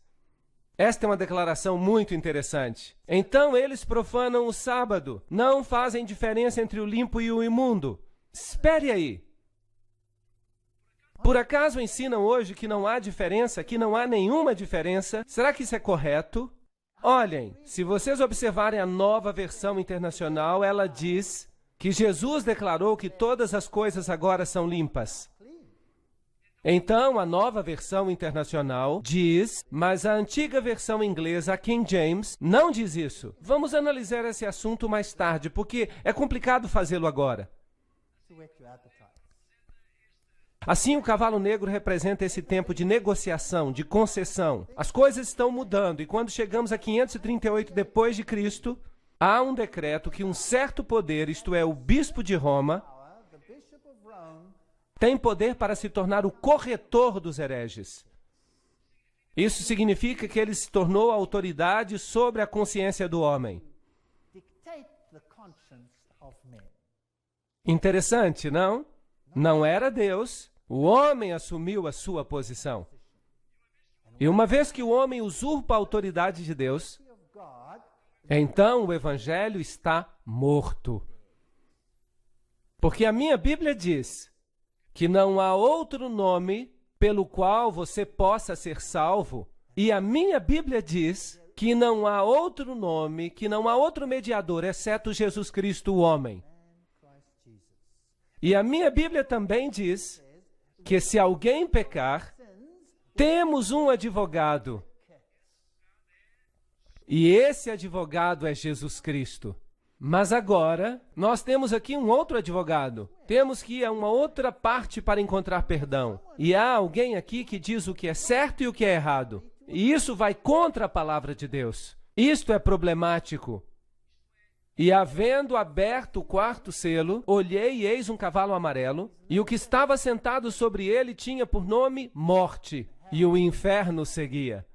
Esta é uma declaração muito interessante. Então eles profanam o sábado, não fazem diferença entre o limpo e o imundo. Espere aí. Por acaso ensinam hoje que não há diferença, que não há nenhuma diferença? Será que isso é correto? Olhem, se vocês observarem a Nova Versão Internacional, ela diz que Jesus declarou que todas as coisas agora são limpas. Então, a Nova Versão Internacional diz, mas a antiga versão inglesa, a King James, não diz isso. Vamos analisar esse assunto mais tarde, porque é complicado fazê-lo agora. Assim, o cavalo negro representa esse tempo de negociação, de concessão. As coisas estão mudando e quando chegamos a 538 depois de Cristo, há um decreto que um certo poder, isto é, o bispo de Roma, tem poder para se tornar o corretor dos hereges. Isso significa que ele se tornou a autoridade sobre a consciência do homem. Interessante, não? Não era Deus. O homem assumiu a sua posição. E uma vez que o homem usurpa a autoridade de Deus, então o evangelho está morto. Porque a minha Bíblia diz que não há outro nome pelo qual você possa ser salvo, e a minha Bíblia diz que não há outro nome, que não há outro mediador, exceto Jesus Cristo, o homem. E a minha Bíblia também diz que se alguém pecar, temos um advogado. E esse advogado é Jesus Cristo. Mas agora, nós temos aqui um outro advogado. Temos que ir a uma outra parte para encontrar perdão. E há alguém aqui que diz o que é certo e o que é errado. E isso vai contra a palavra de Deus. Isto é problemático. E havendo aberto o quarto selo, olhei e eis um cavalo amarelo, e o que estava sentado sobre ele tinha por nome Morte, e o inferno seguia.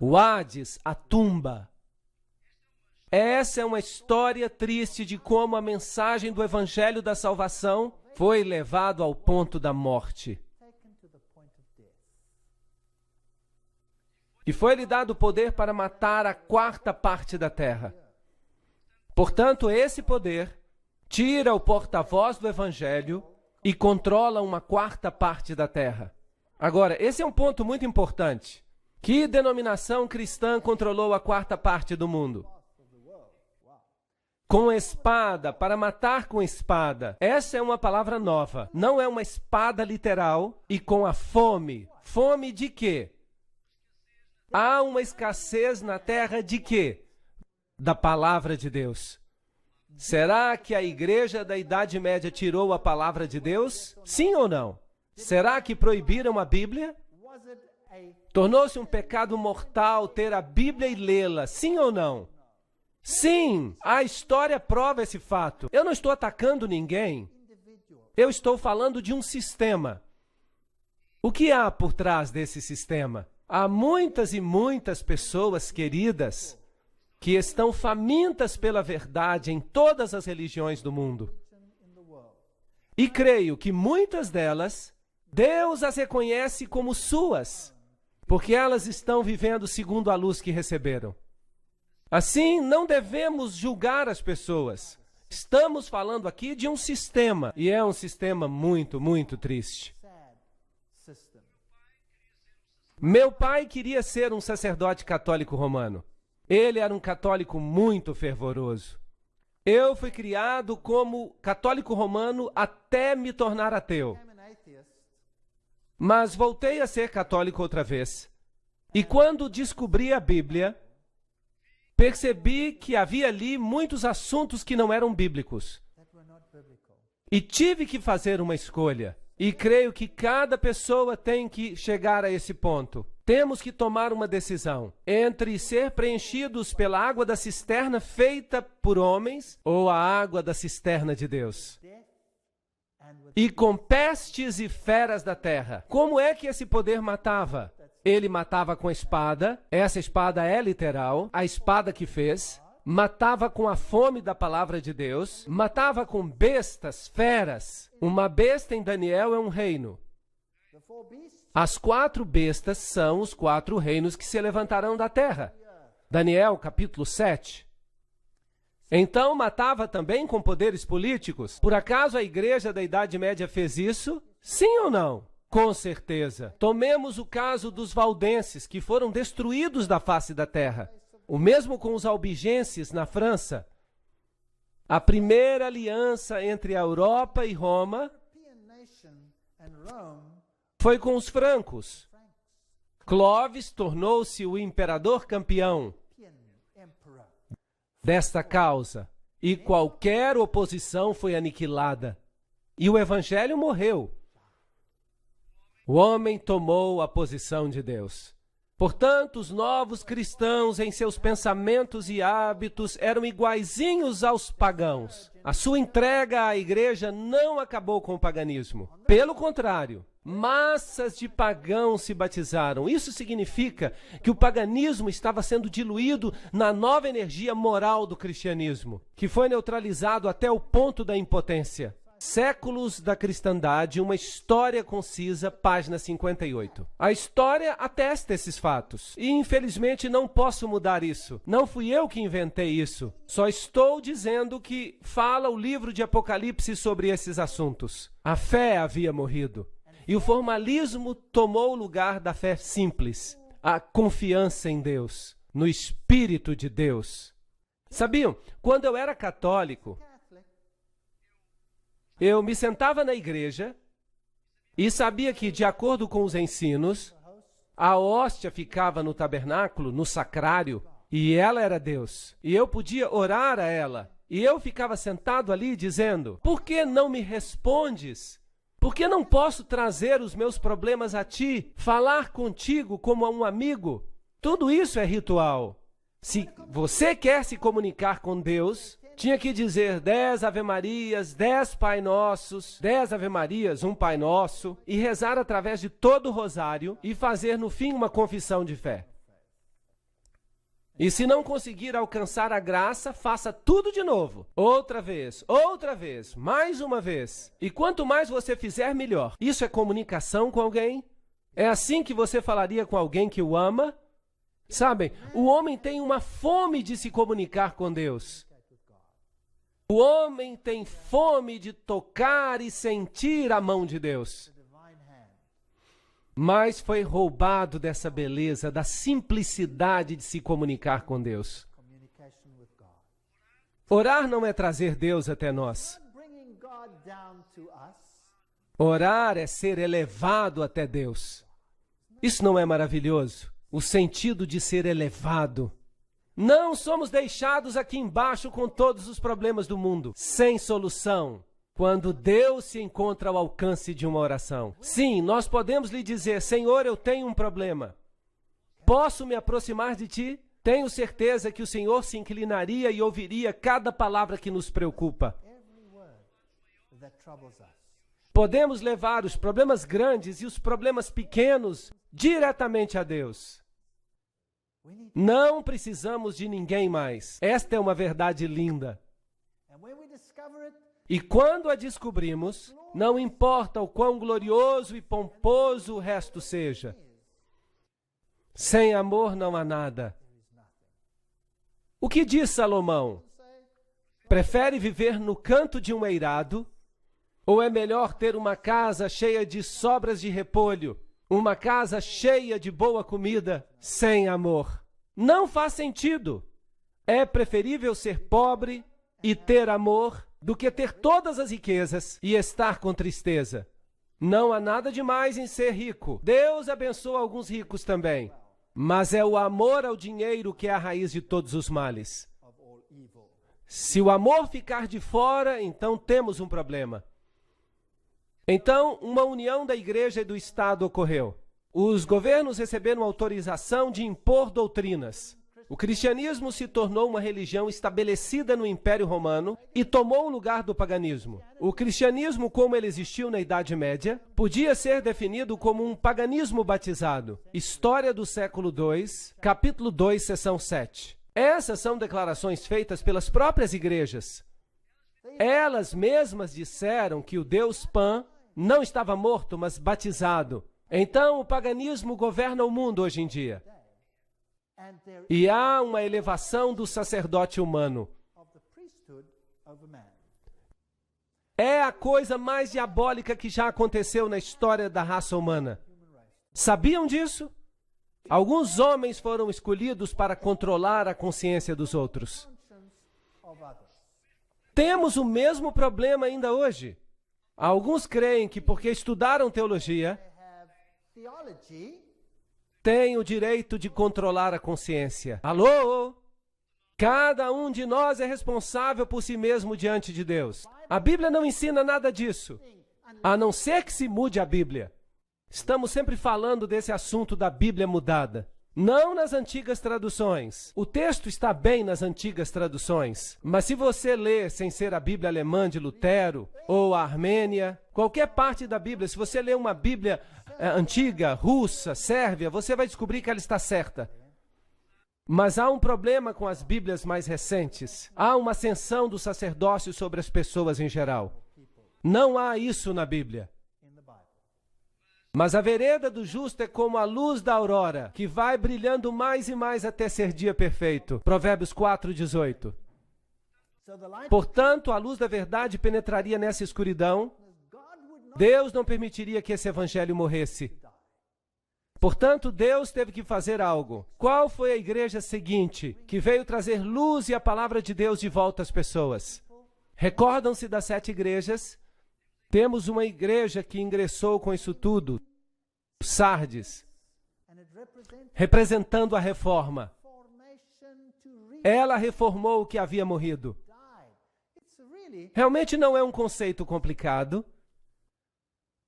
O Hades, a tumba. Essa é uma história triste de como a mensagem do Evangelho da Salvação foi levado ao ponto da morte. E foi-lhe dado o poder para matar a quarta parte da terra. Portanto, esse poder tira o porta-voz do Evangelho e controla uma quarta parte da terra. Agora, esse é um ponto muito importante. Que denominação cristã controlou a quarta parte do mundo? Com espada, para matar com espada. Essa é uma palavra nova. Não é uma espada literal. E com a fome. Fome de quê? Há uma escassez na terra de quê? Da palavra de Deus. Será que a igreja da Idade Média tirou a palavra de Deus? Sim ou não? Será que proibiram a Bíblia? Tornou-se um pecado mortal ter a Bíblia e lê-la? Sim ou não? Sim, a história prova esse fato. Eu não estou atacando ninguém. Eu estou falando de um sistema. O que há por trás desse sistema? Há muitas e muitas pessoas queridas que estão famintas pela verdade em todas as religiões do mundo. E creio que muitas delas, Deus as reconhece como suas, porque elas estão vivendo segundo a luz que receberam. Assim, não devemos julgar as pessoas. Estamos falando aqui de um sistema, e é um sistema muito, muito triste. Meu pai queria ser um sacerdote católico romano. Ele era um católico muito fervoroso. Eu fui criado como católico romano até me tornar ateu. Mas voltei a ser católico outra vez. E quando descobri a Bíblia, percebi que havia ali muitos assuntos que não eram bíblicos. E tive que fazer uma escolha. E creio que cada pessoa tem que chegar a esse ponto. Temos que tomar uma decisão entre ser preenchidos pela água da cisterna feita por homens ou a água da cisterna de Deus. E com pestes e feras da terra. Como é que esse poder matava? Ele matava com a espada, essa espada é literal, a espada que fez. Matava com a fome da palavra de Deus, matava com bestas, feras. Uma besta em Daniel é um reino. As 4 bestas são os 4 reinos que se levantarão da terra. Daniel, capítulo 7. Então matava também com poderes políticos. Por acaso a igreja da Idade Média fez isso? Sim ou não? Com certeza. Tomemos o caso dos valdenses, que foram destruídos da face da terra. O mesmo com os albigenses na França. A primeira aliança entre a Europa e Roma foi com os francos. Clovis tornou-se o imperador campeão desta causa. E qualquer oposição foi aniquilada. E o evangelho morreu. O homem tomou a posição de Deus. Portanto, os novos cristãos, em seus pensamentos e hábitos, eram iguaizinhos aos pagãos. A sua entrega à igreja não acabou com o paganismo. Pelo contrário, massas de pagãos se batizaram. Isso significa que o paganismo estava sendo diluído na nova energia moral do cristianismo, que foi neutralizado até o ponto da impotência. Séculos da Cristandade, uma história concisa, página 58. A história atesta esses fatos. E, infelizmente, não posso mudar isso. Não fui eu que inventei isso. Só estou dizendo que fala o livro de Apocalipse sobre esses assuntos. A fé havia morrido. E o formalismo tomou o lugar da fé simples. A confiança em Deus, no Espírito de Deus. Sabiam? Quando eu era católico, eu me sentava na igreja e sabia que, de acordo com os ensinos, a hóstia ficava no tabernáculo, no sacrário, e ela era Deus. E eu podia orar a ela. E eu ficava sentado ali dizendo: por que não me respondes? Por que não posso trazer os meus problemas a ti, falar contigo como a um amigo? Tudo isso é ritual. Se você quer se comunicar com Deus, tinha que dizer 10 Ave-Marias, 10 Pai Nossos, 10 Ave-Marias, um Pai Nosso, e rezar através de todo o rosário e fazer no fim uma confissão de fé. E se não conseguir alcançar a graça, faça tudo de novo. Outra vez, mais uma vez. E quanto mais você fizer, melhor. Isso é comunicação com alguém? É assim que você falaria com alguém que o ama? Sabem, o homem tem uma fome de se comunicar com Deus. O homem tem fome de tocar e sentir a mão de Deus. Mas foi roubado dessa beleza, da simplicidade de se comunicar com Deus. Orar não é trazer Deus até nós. Orar é ser elevado até Deus. Isso não é maravilhoso? O sentido de ser elevado. Não somos deixados aqui embaixo com todos os problemas do mundo, sem solução. Quando Deus se encontra ao alcance de uma oração. Sim, nós podemos lhe dizer, Senhor, eu tenho um problema. Posso me aproximar de Ti? Tenho certeza que o Senhor se inclinaria e ouviria cada palavra que nos preocupa. Podemos levar os problemas grandes e os problemas pequenos diretamente a Deus. Não precisamos de ninguém mais. Esta é uma verdade linda. E quando a descobrimos, não importa o quão glorioso e pomposo o resto seja. Sem amor não há nada. O que diz Salomão? Prefere viver no canto de um eirado? Ou é melhor ter uma casa cheia de sobras de repolho? Uma casa cheia de boa comida, sem amor? Não faz sentido. É preferível ser pobre e ter amor do que ter todas as riquezas e estar com tristeza. Não há nada demais em ser rico. Deus abençoa alguns ricos também. Mas é o amor ao dinheiro que é a raiz de todos os males. Se o amor ficar de fora, então temos um problema. Então, uma união da igreja e do Estado ocorreu. Os governos receberam autorização de impor doutrinas. O cristianismo se tornou uma religião estabelecida no Império Romano e tomou o lugar do paganismo. O cristianismo, como ele existiu na Idade Média, podia ser definido como um paganismo batizado. História do século II, capítulo 2, seção 7. Essas são declarações feitas pelas próprias igrejas. Elas mesmas disseram que o Deus Pan não estava morto, mas batizado. Então, o paganismo governa o mundo hoje em dia. E há uma elevação do sacerdote humano. É a coisa mais diabólica que já aconteceu na história da raça humana. Sabiam disso? Alguns homens foram escolhidos para controlar a consciência dos outros. Temos o mesmo problema ainda hoje. Alguns creem que porque estudaram teologia, têm o direito de controlar a consciência. Alô? Cada um de nós é responsável por si mesmo diante de Deus. A Bíblia não ensina nada disso, a não ser que se mude a Bíblia. Estamos sempre falando desse assunto da Bíblia mudada. Não nas antigas traduções. O texto está bem nas antigas traduções. Mas se você ler sem ser a Bíblia alemã de Lutero ou a Armênia, qualquer parte da Bíblia, se você ler uma Bíblia antiga, russa, sérvia, você vai descobrir que ela está certa. Mas há um problema com as Bíblias mais recentes. Há uma ascensão do sacerdócio sobre as pessoas em geral. Não há isso na Bíblia. Mas a vereda do justo é como a luz da aurora, que vai brilhando mais e mais até ser dia perfeito. Provérbios 4:18. Portanto, a luz da verdade penetraria nessa escuridão. Deus não permitiria que esse evangelho morresse. Portanto, Deus teve que fazer algo. Qual foi a igreja seguinte que veio trazer luz e a palavra de Deus de volta às pessoas? Recordam-se das 7 igrejas? Temos uma igreja que ingressou com isso tudo, Sardes, representando a reforma. Ela reformou o que havia morrido. Realmente não é um conceito complicado.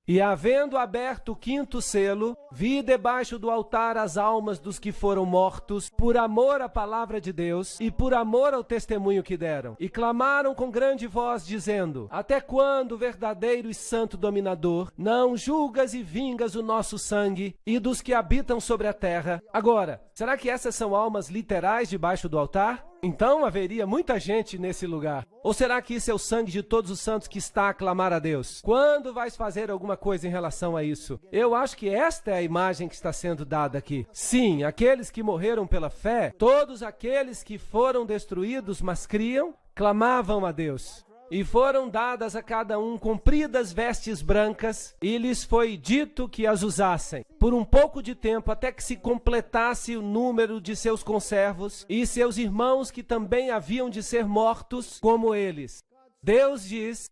E havendo aberto o quinto selo, vi debaixo do altar as almas dos que foram mortos, por amor à palavra de Deus e por amor ao testemunho que deram. E clamaram com grande voz, dizendo: Até quando, verdadeiro e santo dominador, não julgas e vingas o nosso sangue e dos que habitam sobre a terra? Agora, será que essas são almas literais debaixo do altar? Então haveria muita gente nesse lugar. Ou será que isso é o sangue de todos os santos que está a clamar a Deus? Quando vais fazer alguma coisa em relação a isso? Eu acho que esta é a imagem que está sendo dada aqui. Sim, aqueles que morreram pela fé, todos aqueles que foram destruídos, mas criam, clamavam a Deus. E foram dadas a cada um compridas vestes brancas, e lhes foi dito que as usassem, por um pouco de tempo, até que se completasse o número de seus conservos, e seus irmãos que também haviam de ser mortos, como eles. Deus diz: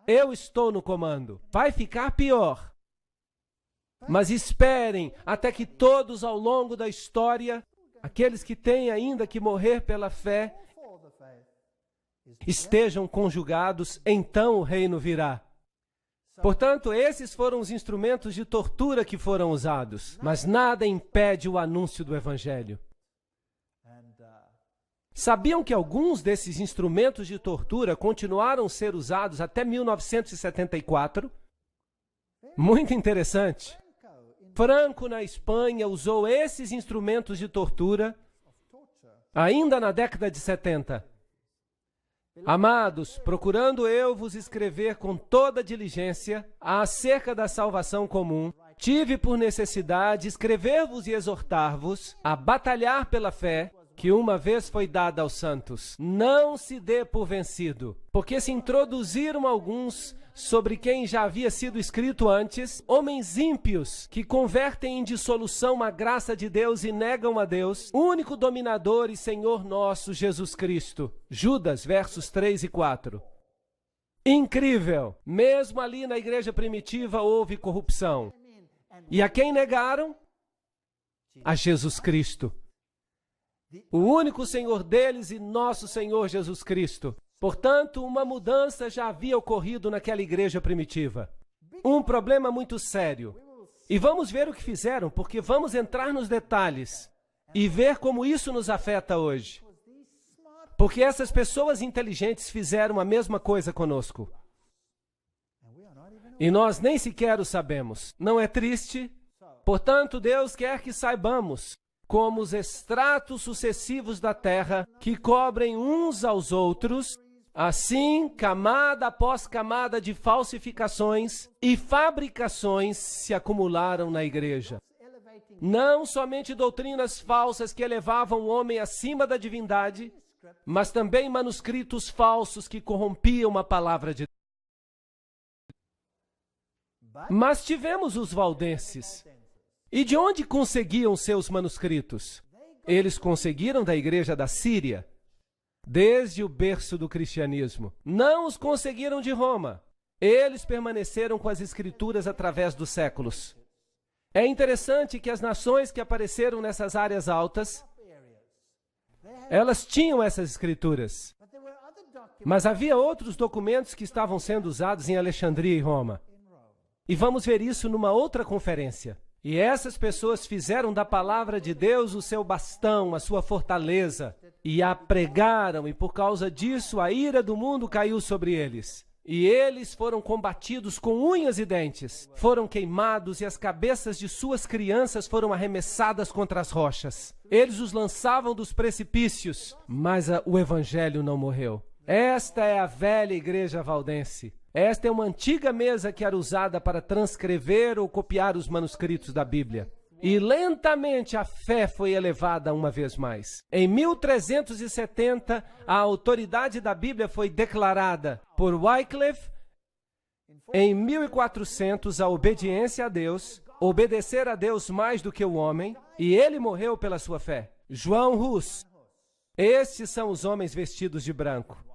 eu estou no comando. Vai ficar pior. Mas esperem até que todos ao longo da história, aqueles que têm ainda que morrer pela fé, estejam conjugados, então o reino virá. Portanto, esses foram os instrumentos de tortura que foram usados, mas nada impede o anúncio do Evangelho. Sabiam que alguns desses instrumentos de tortura continuaram a ser usados até 1974? Muito interessante. Franco, na Espanha, usou esses instrumentos de tortura ainda na década de 70. Amados, procurando eu vos escrever com toda diligência acerca da salvação comum, tive por necessidade escrever-vos e exortar-vos a batalhar pela fé que uma vez foi dada aos santos. Não se dê por vencido, porque se introduziram alguns sobre quem já havia sido escrito antes, homens ímpios que convertem em dissolução a graça de Deus e negam a Deus, único dominador e Senhor nosso Jesus Cristo. Judas, versos 3 e 4. Incrível! Mesmo ali na igreja primitiva houve corrupção. E a quem negaram? A Jesus Cristo. O único Senhor deles e nosso Senhor Jesus Cristo. Portanto, uma mudança já havia ocorrido naquela igreja primitiva. Um problema muito sério. E vamos ver o que fizeram, porque vamos entrar nos detalhes e ver como isso nos afeta hoje. Porque essas pessoas inteligentes fizeram a mesma coisa conosco. E nós nem sequer o sabemos. Não é triste? Portanto, Deus quer que saibamos como os estratos sucessivos da terra que cobrem uns aos outros, assim, camada após camada de falsificações e fabricações se acumularam na igreja. Não somente doutrinas falsas que elevavam o homem acima da divindade, mas também manuscritos falsos que corrompiam a palavra de Deus. Mas tivemos os valdenses. E de onde conseguiam seus manuscritos? Eles conseguiram da igreja da Síria, desde o berço do cristianismo. Não os conseguiram de Roma. Eles permaneceram com as escrituras através dos séculos. É interessante que as nações que apareceram nessas áreas altas, elas tinham essas escrituras. Mas havia outros documentos que estavam sendo usados em Alexandria e Roma. E vamos ver isso numa outra conferência. E essas pessoas fizeram da palavra de Deus o seu bastão, a sua fortaleza, e a pregaram, e por causa disso a ira do mundo caiu sobre eles. E eles foram combatidos com unhas e dentes, foram queimados e as cabeças de suas crianças foram arremessadas contra as rochas. Eles os lançavam dos precipícios, mas o evangelho não morreu. Esta é a velha igreja valdense. Esta é uma antiga mesa que era usada para transcrever ou copiar os manuscritos da Bíblia. E lentamente a fé foi elevada uma vez mais. Em 1370, a autoridade da Bíblia foi declarada por Wycliffe. Em 1400, a obediência a Deus, obedecer a Deus mais do que o homem, e ele morreu pela sua fé. João Hus. Estes são os homens vestidos de branco.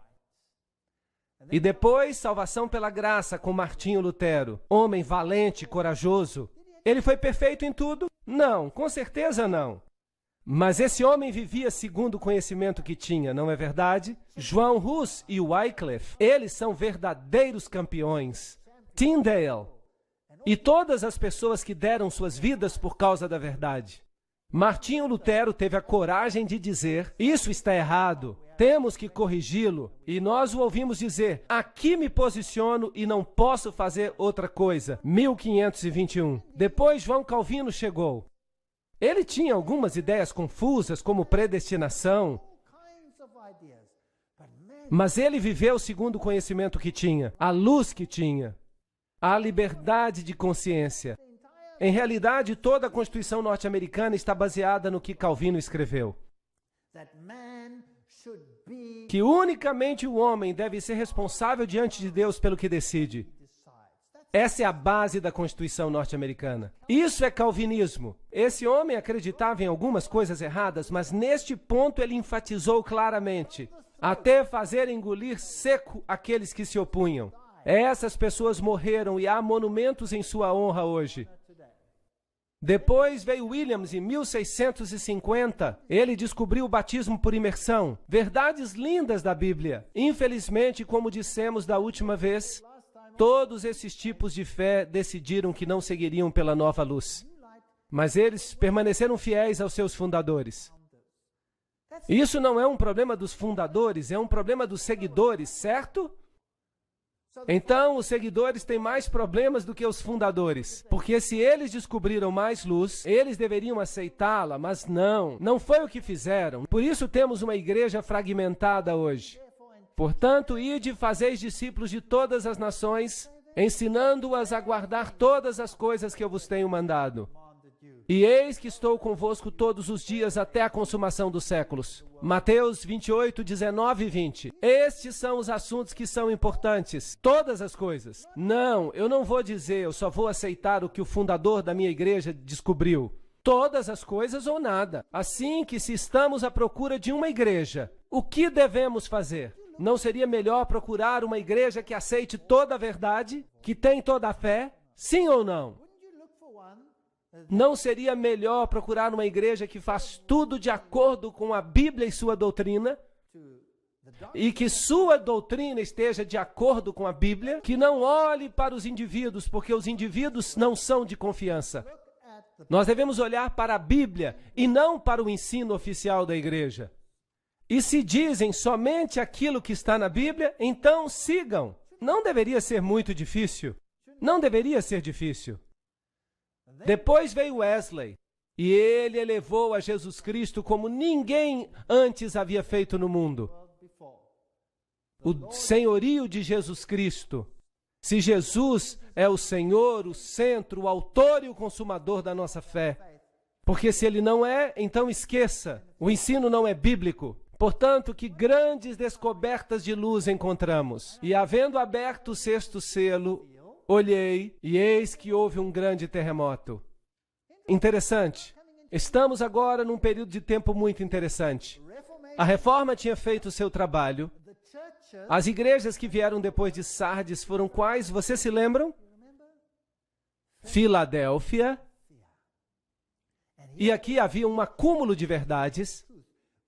E depois, salvação pela graça com Martinho Lutero, homem valente, corajoso. Ele foi perfeito em tudo? Não, com certeza não. Mas esse homem vivia segundo o conhecimento que tinha, não é verdade? João Hus e Wycliffe, eles são verdadeiros campeões. Tyndale. e todas as pessoas que deram suas vidas por causa da verdade. Martinho Lutero teve a coragem de dizer: isso está errado, temos que corrigi-lo. E nós o ouvimos dizer: aqui me posiciono e não posso fazer outra coisa. 1521. Depois João Calvino chegou. Ele tinha algumas ideias confusas, como predestinação, mas ele viveu segundo o conhecimento que tinha, a luz que tinha, a liberdade de consciência. Em realidade, toda a Constituição norte-americana está baseada no que Calvino escreveu. Que unicamente o homem deve ser responsável diante de Deus pelo que decide. Essa é a base da Constituição norte-americana. Isso é calvinismo. Esse homem acreditava em algumas coisas erradas, mas neste ponto ele enfatizou claramente, até fazer engolir seco aqueles que se opunham. Essas pessoas morreram e há monumentos em sua honra hoje. Depois veio Williams em 1650. Ele descobriu o batismo por imersão. Verdades lindas da Bíblia. Infelizmente, como dissemos da última vez, todos esses tipos de fé decidiram que não seguiriam pela nova luz. Mas eles permaneceram fiéis aos seus fundadores. Isso não é um problema dos fundadores, é um problema dos seguidores, certo? Então, os seguidores têm mais problemas do que os fundadores, porque se eles descobriram mais luz, eles deveriam aceitá-la, mas não foi o que fizeram. Por isso temos uma igreja fragmentada hoje. Portanto, ide e fazeis discípulos de todas as nações, ensinando-as a guardar todas as coisas que eu vos tenho mandado. E eis que estou convosco todos os dias até a consumação dos séculos. Mateus 28, 19 e 20. Estes são os assuntos que são importantes. Todas as coisas. Não, eu não vou dizer, eu só vou aceitar o que o fundador da minha igreja descobriu. Todas as coisas ou nada. Assim que se estamos à procura de uma igreja, o que devemos fazer? Não seria melhor procurar uma igreja que aceite toda a verdade, que tem toda a fé? Sim ou não? Não seria melhor procurar uma igreja que faz tudo de acordo com a Bíblia e sua doutrina? E que sua doutrina esteja de acordo com a Bíblia? Que não olhe para os indivíduos, porque os indivíduos não são de confiança. Nós devemos olhar para a Bíblia e não para o ensino oficial da igreja. E se dizem somente aquilo que está na Bíblia, então sigam. Não deveria ser muito difícil. Não deveria ser difícil. Depois veio Wesley, e ele elevou a Jesus Cristo como ninguém antes havia feito no mundo. O senhorio de Jesus Cristo. Se Jesus é o Senhor, o centro, o autor e o consumador da nossa fé. Porque se ele não é, então esqueça. O ensino não é bíblico. Portanto, que grandes descobertas de luz encontramos. E havendo aberto o sexto selo, olhei, e eis que houve um grande terremoto. Interessante. Estamos agora num período de tempo muito interessante. A Reforma tinha feito o seu trabalho. As igrejas que vieram depois de Sardes foram quais? Vocês se lembram? Filadélfia. E aqui havia um acúmulo de verdades.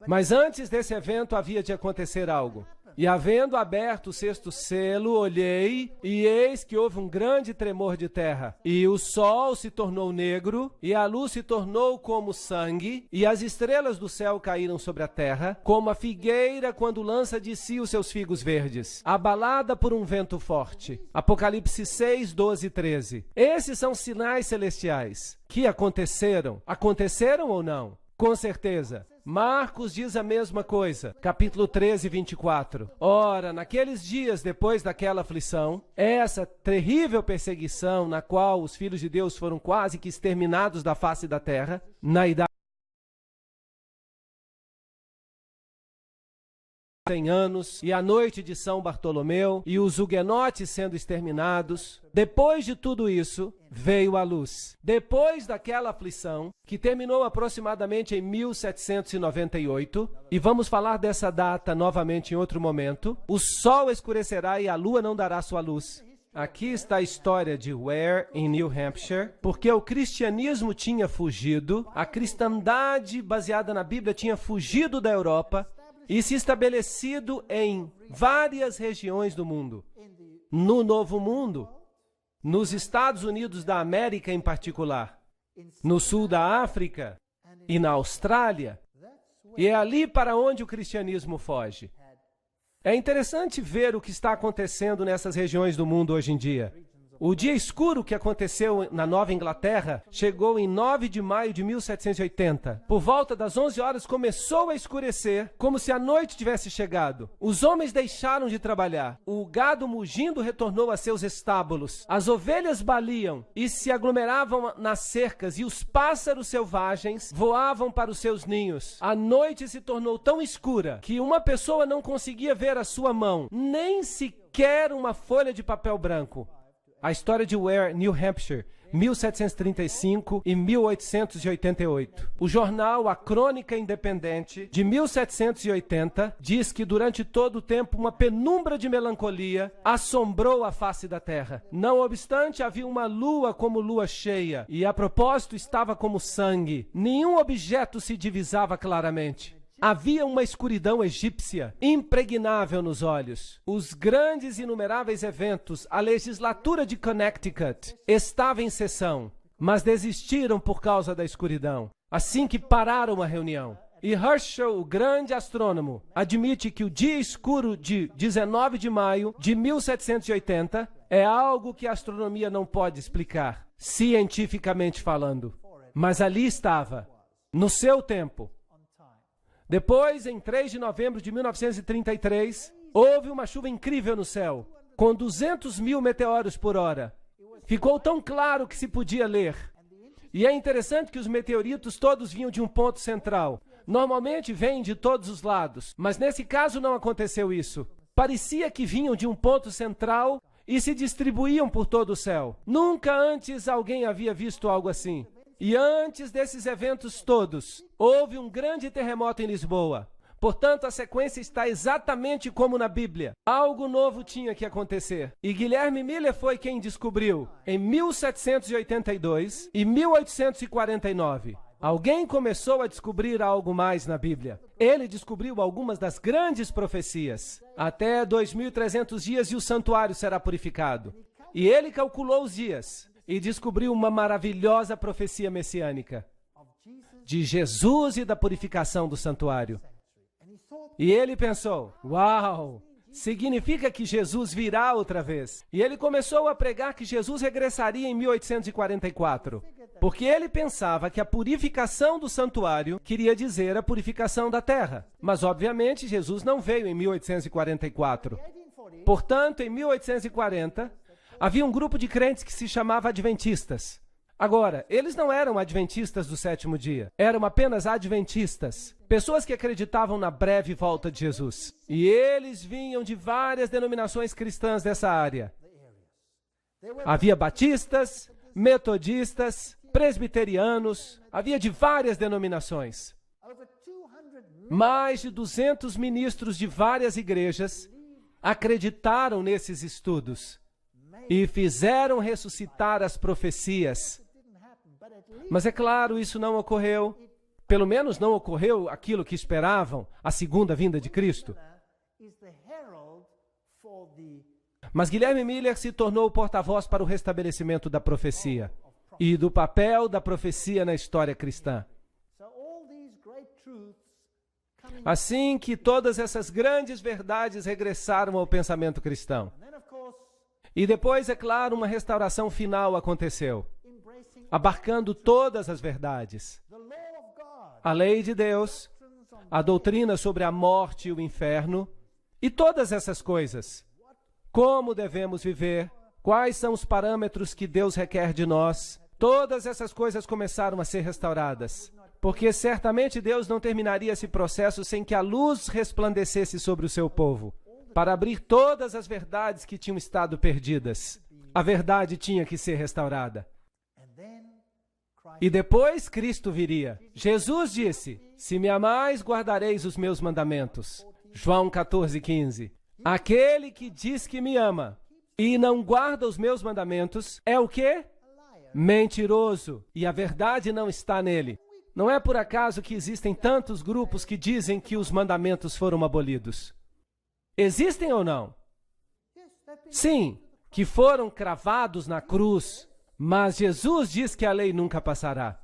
Mas antes desse evento havia de acontecer algo. E havendo aberto o sexto selo, olhei, e eis que houve um grande tremor de terra. E o sol se tornou negro, e a luz se tornou como sangue, e as estrelas do céu caíram sobre a terra, como a figueira quando lança de si os seus figos verdes, abalada por um vento forte. Apocalipse 6, 12 e 13. Esses são sinais celestiais que aconteceram. Aconteceram ou não? Com certeza. Marcos diz a mesma coisa, capítulo 13, 24. Ora, naqueles dias depois daquela aflição, essa terrível perseguição na qual os filhos de Deus foram quase que exterminados da face da terra, na idade de 100 anos, e a noite de São Bartolomeu, e os huguenotes sendo exterminados. Depois de tudo isso, veio a luz. Depois daquela aflição, que terminou aproximadamente em 1798, e vamos falar dessa data novamente em outro momento, o sol escurecerá e a lua não dará sua luz. Aqui está a história de Ware, em New Hampshire, porque o cristianismo tinha fugido, a cristandade baseada na Bíblia tinha fugido da Europa, e se estabelecido em várias regiões do mundo. No Novo Mundo, nos Estados Unidos da América em particular, no sul da África e na Austrália, e é ali para onde o cristianismo foge. É interessante ver o que está acontecendo nessas regiões do mundo hoje em dia. O dia escuro que aconteceu na Nova Inglaterra chegou em 9 de maio de 1780. Por volta das 11 horas começou a escurecer, como se a noite tivesse chegado. Os homens deixaram de trabalhar. O gado mugindo retornou a seus estábulos. As ovelhas baliam e se aglomeravam nas cercas, e os pássaros selvagens voavam para os seus ninhos. A noite se tornou tão escura que uma pessoa não conseguia ver a sua mão, nem sequer uma folha de papel branco. A história de Ware, New Hampshire, 1735 e 1888. O jornal A Crônica Independente, de 1780, diz que durante todo o tempo uma penumbra de melancolia assombrou a face da terra. Não obstante, havia uma lua como lua cheia, e a propósito estava como sangue. Nenhum objeto se divisava claramente. Havia uma escuridão egípcia, impregnável nos olhos. Os grandes e inumeráveis eventos, a legislatura de Connecticut estava em sessão, mas desistiram por causa da escuridão, assim que pararam a reunião. E Herschel, o grande astrônomo, admite que o dia escuro de 19 de maio de 1780 é algo que a astronomia não pode explicar, cientificamente falando. Mas ali estava, no seu tempo. Depois, em 3 de novembro de 1933, houve uma chuva incrível no céu, com 200 mil meteoros por hora. Ficou tão claro que se podia ler. E é interessante que os meteoritos todos vinham de um ponto central. Normalmente vêm de todos os lados, mas nesse caso não aconteceu isso. Parecia que vinham de um ponto central e se distribuíam por todo o céu. Nunca antes alguém havia visto algo assim. E antes desses eventos todos, houve um grande terremoto em Lisboa. Portanto, a sequência está exatamente como na Bíblia. Algo novo tinha que acontecer. E Guilherme Miller foi quem descobriu, em 1782 e 1849. Alguém começou a descobrir algo mais na Bíblia. Ele descobriu algumas das grandes profecias. Até 2.300 dias e o santuário será purificado. E ele calculou os dias e descobriu uma maravilhosa profecia messiânica de Jesus e da purificação do santuário. E ele pensou, uau, significa que Jesus virá outra vez. E ele começou a pregar que Jesus regressaria em 1844, porque ele pensava que a purificação do santuário queria dizer a purificação da terra. Mas, obviamente, Jesus não veio em 1844. Portanto, em 1840, havia um grupo de crentes que se chamava adventistas. Agora, eles não eram adventistas do sétimo dia, eram apenas adventistas, pessoas que acreditavam na breve volta de Jesus. E eles vinham de várias denominações cristãs dessa área. Havia batistas, metodistas, presbiterianos, havia de várias denominações. Mais de 200 ministros de várias igrejas acreditaram nesses estudos e fizeram ressuscitar as profecias. Mas é claro, isso não ocorreu. Pelo menos não ocorreu aquilo que esperavam, a segunda vinda de Cristo. Mas Guilherme Miller se tornou o porta-voz para o restabelecimento da profecia e do papel da profecia na história cristã. Assim que todas essas grandes verdades regressaram ao pensamento cristão. E depois, é claro, uma restauração final aconteceu, abarcando todas as verdades. A lei de Deus, a doutrina sobre a morte e o inferno, e todas essas coisas. Como devemos viver, quais são os parâmetros que Deus requer de nós. Todas essas coisas começaram a ser restauradas, porque certamente Deus não terminaria esse processo sem que a luz resplandecesse sobre o seu povo, para abrir todas as verdades que tinham estado perdidas. A verdade tinha que ser restaurada. E depois Cristo viria. Jesus disse, se me amais, guardareis os meus mandamentos. João 14:15. Aquele que diz que me ama e não guarda os meus mandamentos é o quê? Mentiroso. E a verdade não está nele. Não é por acaso que existem tantos grupos que dizem que os mandamentos foram abolidos. Existem ou não? Sim, que foram cravados na cruz, mas Jesus diz que a lei nunca passará.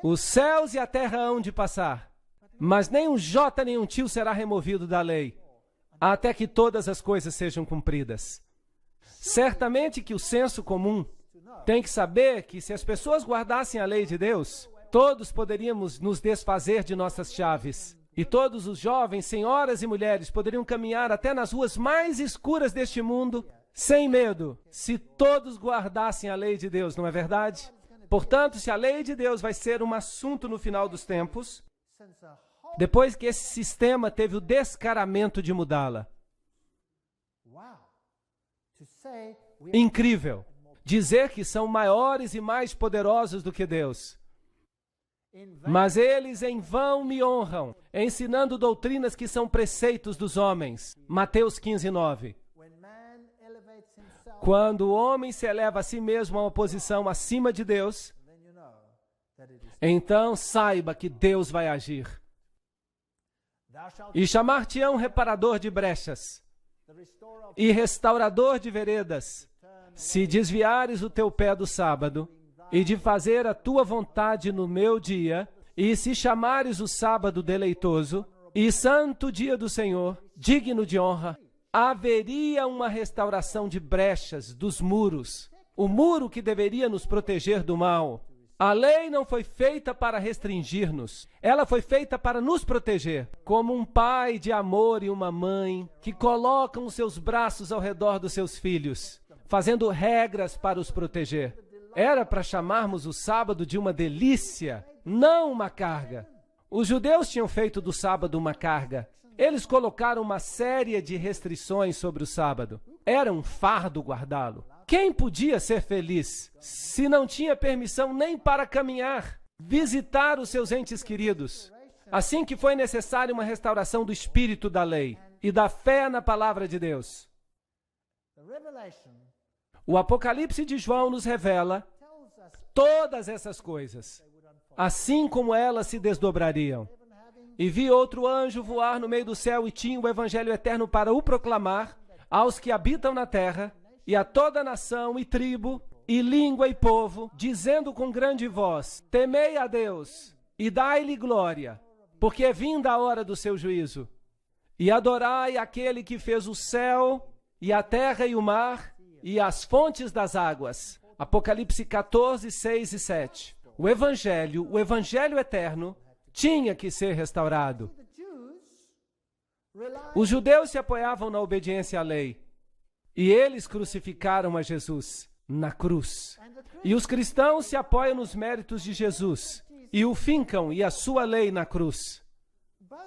Os céus e a terra hão de passar, mas nem um jota nem um tio será removido da lei, até que todas as coisas sejam cumpridas. Certamente que o senso comum tem que saber que se as pessoas guardassem a lei de Deus, todos poderíamos nos desfazer de nossas chaves. E todos os jovens, senhoras e mulheres, poderiam caminhar até nas ruas mais escuras deste mundo, sem medo, se todos guardassem a lei de Deus, não é verdade? Portanto, se a lei de Deus vai ser um assunto no final dos tempos, depois que esse sistema teve o descaramento de mudá-la. Incrível! Dizer que são maiores e mais poderosos do que Deus. Mas eles em vão me honram, ensinando doutrinas que são preceitos dos homens. Mateus 15:9. Quando o homem se eleva a si mesmo a uma posição acima de Deus, então saiba que Deus vai agir. E chamar-te-ão reparador de brechas e restaurador de veredas, se desviares o teu pé do sábado, e de fazer a tua vontade no meu dia, e se chamares o sábado deleitoso, e santo dia do Senhor, digno de honra, haveria uma restauração de brechas dos muros, o muro que deveria nos proteger do mal. A lei não foi feita para restringir-nos, ela foi feita para nos proteger, como um pai de amor e uma mãe que colocam os seus braços ao redor dos seus filhos, fazendo regras para os proteger. Era para chamarmos o sábado de uma delícia, não uma carga. Os judeus tinham feito do sábado uma carga. Eles colocaram uma série de restrições sobre o sábado. Era um fardo guardá-lo. Quem podia ser feliz se não tinha permissão nem para caminhar, visitar os seus entes queridos? Assim que foi necessária uma restauração do espírito da lei e da fé na palavra de Deus. O Apocalipse de João nos revela todas essas coisas, assim como elas se desdobrariam. E vi outro anjo voar no meio do céu e tinha o evangelho eterno para o proclamar aos que habitam na terra e a toda nação e tribo e língua e povo, dizendo com grande voz: temei a Deus e dai-lhe glória, porque é vinda a hora do seu juízo. E adorai aquele que fez o céu e a terra e o mar e as fontes das águas. Apocalipse 14, 6 e 7. O evangelho eterno, tinha que ser restaurado. Os judeus se apoiavam na obediência à lei, e eles crucificaram a Jesus na cruz. E os cristãos se apoiam nos méritos de Jesus, e o fincam e a sua lei na cruz.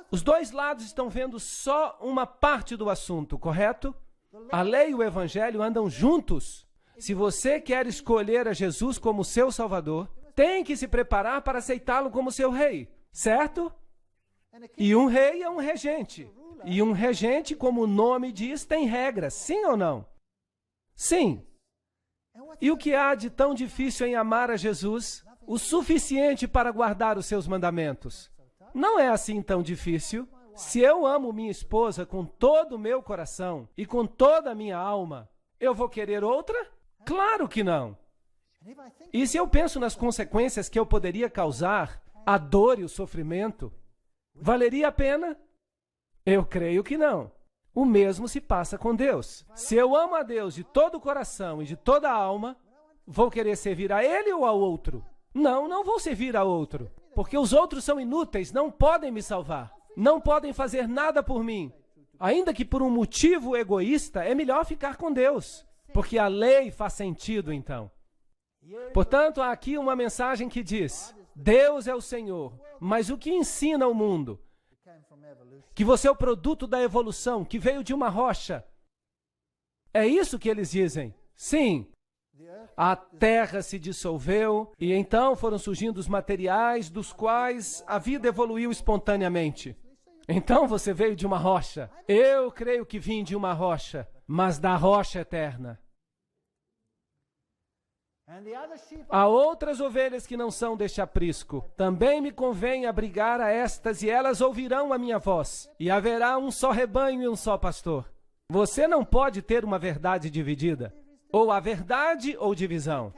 Os dois lados estão vendo só uma parte do assunto, correto? A lei e o evangelho andam juntos. Se você quer escolher a Jesus como seu Salvador, tem que se preparar para aceitá-lo como seu rei, certo? E um rei é um regente. E um regente, como o nome diz, tem regras, sim ou não? Sim. E o que há de tão difícil em amar a Jesus? O suficiente para guardar os seus mandamentos. Não é assim tão difícil. Se eu amo minha esposa com todo o meu coração e com toda a minha alma, eu vou querer outra? Claro que não. E se eu penso nas consequências que eu poderia causar, a dor e o sofrimento, valeria a pena? Eu creio que não. O mesmo se passa com Deus. Se eu amo a Deus de todo o coração e de toda a alma, vou querer servir a Ele ou ao outro? Não, não vou servir a outro, porque os outros são inúteis, não podem me salvar, não podem fazer nada por mim. Ainda que por um motivo egoísta, é melhor ficar com Deus, porque a lei faz sentido então. Portanto, há aqui uma mensagem que diz: Deus é o Senhor, mas o que ensina ao mundo? Que você é o produto da evolução, que veio de uma rocha. É isso que eles dizem. Sim. A terra se dissolveu e então foram surgindo os materiais dos quais a vida evoluiu espontaneamente. Então você veio de uma rocha. Eu creio que vim de uma rocha, mas da rocha eterna. Há outras ovelhas que não são deste aprisco. Também me convém abrigar a estas, e elas ouvirão a minha voz. E haverá um só rebanho e um só pastor. Você não pode ter uma verdade dividida. Ou há verdade ou divisão.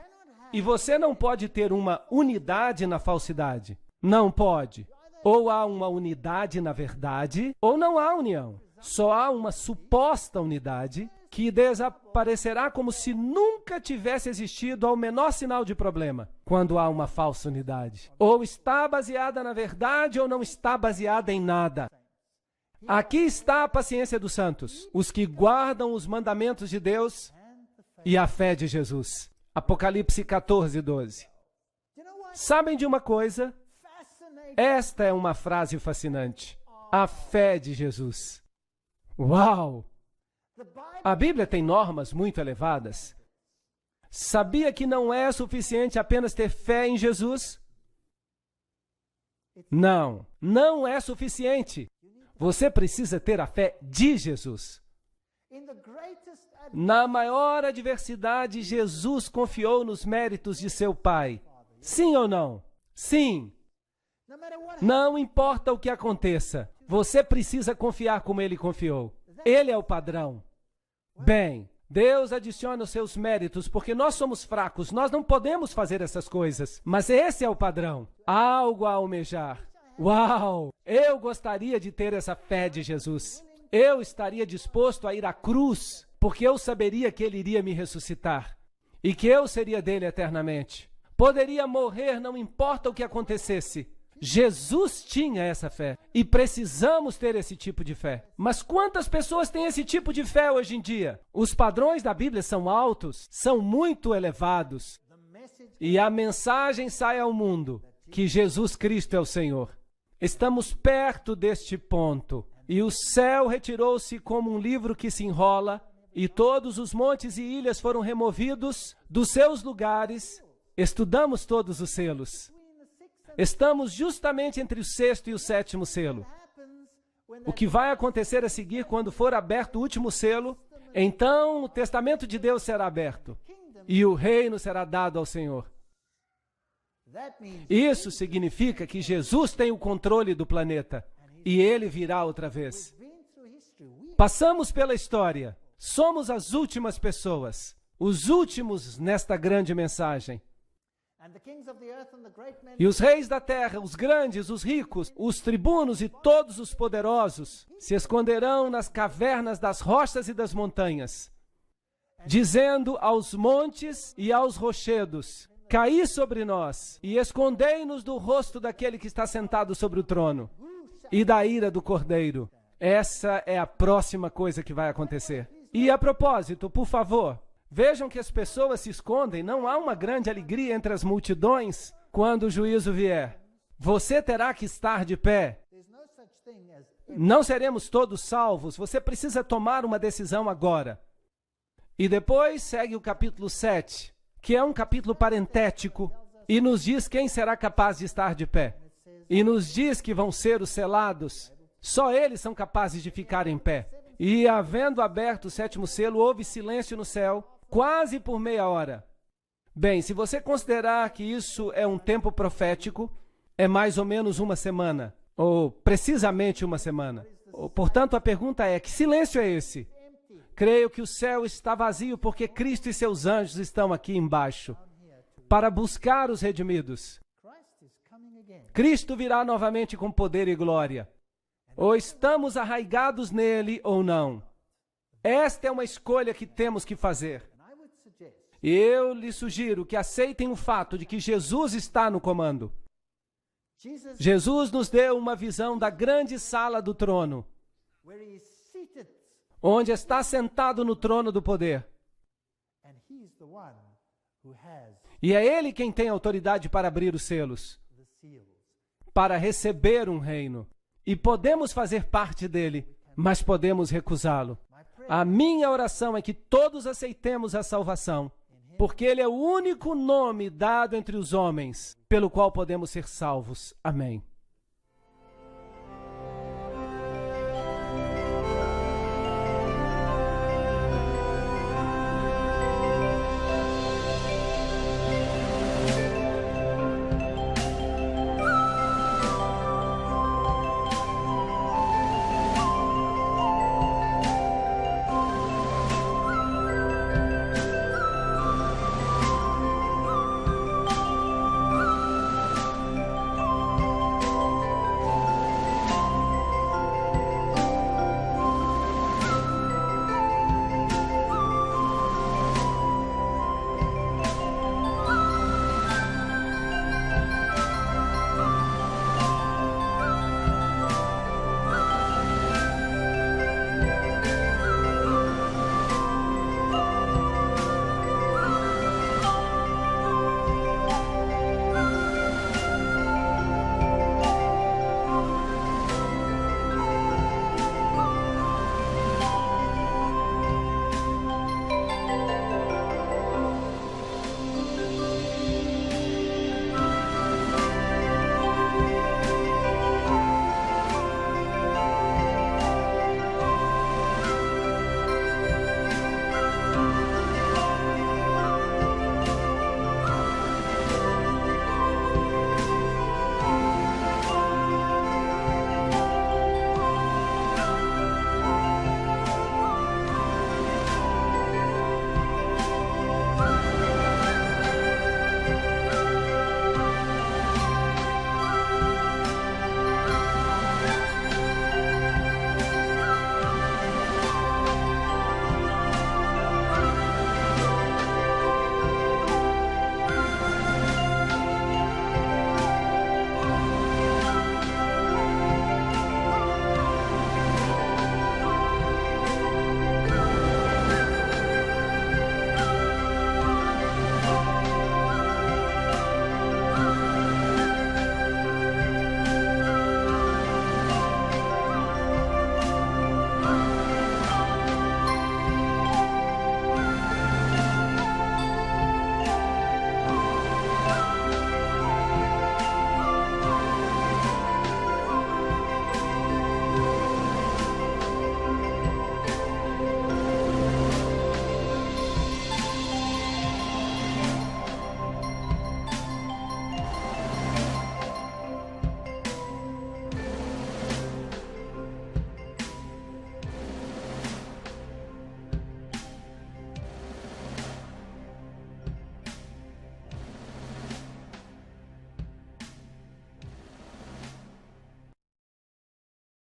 E você não pode ter uma unidade na falsidade. Não pode. Ou há uma unidade na verdade, ou não há união. Só há uma suposta unidade que desaparecerá como se nunca tivesse existido ao menor sinal de problema, quando há uma falsa unidade. Ou está baseada na verdade ou não está baseada em nada. Aqui está a paciência dos santos, os que guardam os mandamentos de Deus e a fé de Jesus. Apocalipse 14, 12. Sabem de uma coisa? Esta é uma frase fascinante. A fé de Jesus. Uau! A Bíblia tem normas muito elevadas. Sabia que não é suficiente apenas ter fé em Jesus? Não, não é suficiente. Você precisa ter a fé de Jesus. Na maior adversidade, Jesus confiou nos méritos de seu Pai. Sim ou não? Sim. Não importa o que aconteça, você precisa confiar como ele confiou. Ele é o padrão. Bem, Deus adiciona os seus méritos porque nós somos fracos, nós não podemos fazer essas coisas. Mas esse é o padrão. Algo a almejar. Uau! Eu gostaria de ter essa fé de Jesus. Eu estaria disposto a ir à cruz, porque eu saberia que ele iria me ressuscitar e que eu seria dele eternamente. Poderia morrer, não importa o que acontecesse. Jesus tinha essa fé e precisamos ter esse tipo de fé. Mas quantas pessoas têm esse tipo de fé hoje em dia? Os padrões da Bíblia são altos, são muito elevados. E a mensagem sai ao mundo que Jesus Cristo é o Senhor. Estamos perto deste ponto. E o céu retirou-se como um livro que se enrola, e todos os montes e ilhas foram removidos dos seus lugares. Estudamos todos os selos. Estamos justamente entre o sexto e o sétimo selo. O que vai acontecer a seguir quando for aberto o último selo? Então o testamento de Deus será aberto e o reino será dado ao Senhor. Isso significa que Jesus tem o controle do planeta e ele virá outra vez. Passamos pela história. Somos as últimas pessoas, os últimos nesta grande mensagem. E os reis da terra, os grandes, os ricos, os tribunos e todos os poderosos se esconderão nas cavernas das rochas e das montanhas, dizendo aos montes e aos rochedos: caí sobre nós e escondei-nos do rosto daquele que está sentado sobre o trono e da ira do Cordeiro. Essa é a próxima coisa que vai acontecer. E a propósito, por favor, vejam que as pessoas se escondem, não há uma grande alegria entre as multidões quando o juízo vier. Você terá que estar de pé. Não seremos todos salvos, você precisa tomar uma decisão agora. E depois segue o capítulo 7, que é um capítulo parentético, e nos diz quem será capaz de estar de pé. E nos diz que vão ser os selados, só eles são capazes de ficar em pé. E, havendo aberto o sétimo selo, houve silêncio no céu, quase por meia hora. Bem, se você considerar que isso é um tempo profético, é mais ou menos uma semana, ou precisamente uma semana. Portanto, a pergunta é: que silêncio é esse? Creio que o céu está vazio porque Cristo e seus anjos estão aqui embaixo para buscar os redimidos. Cristo virá novamente com poder e glória. Ou estamos arraigados nele ou não. Esta é uma escolha que temos que fazer. Eu lhe sugiro que aceitem o fato de que Jesus está no comando. Jesus nos deu uma visão da grande sala do trono, onde está sentado no trono do poder. E é ele quem tem autoridade para abrir os selos, para receber um reino. E podemos fazer parte dele, mas podemos recusá-lo. A minha oração é que todos aceitemos a salvação, porque ele é o único nome dado entre os homens pelo qual podemos ser salvos. Amém.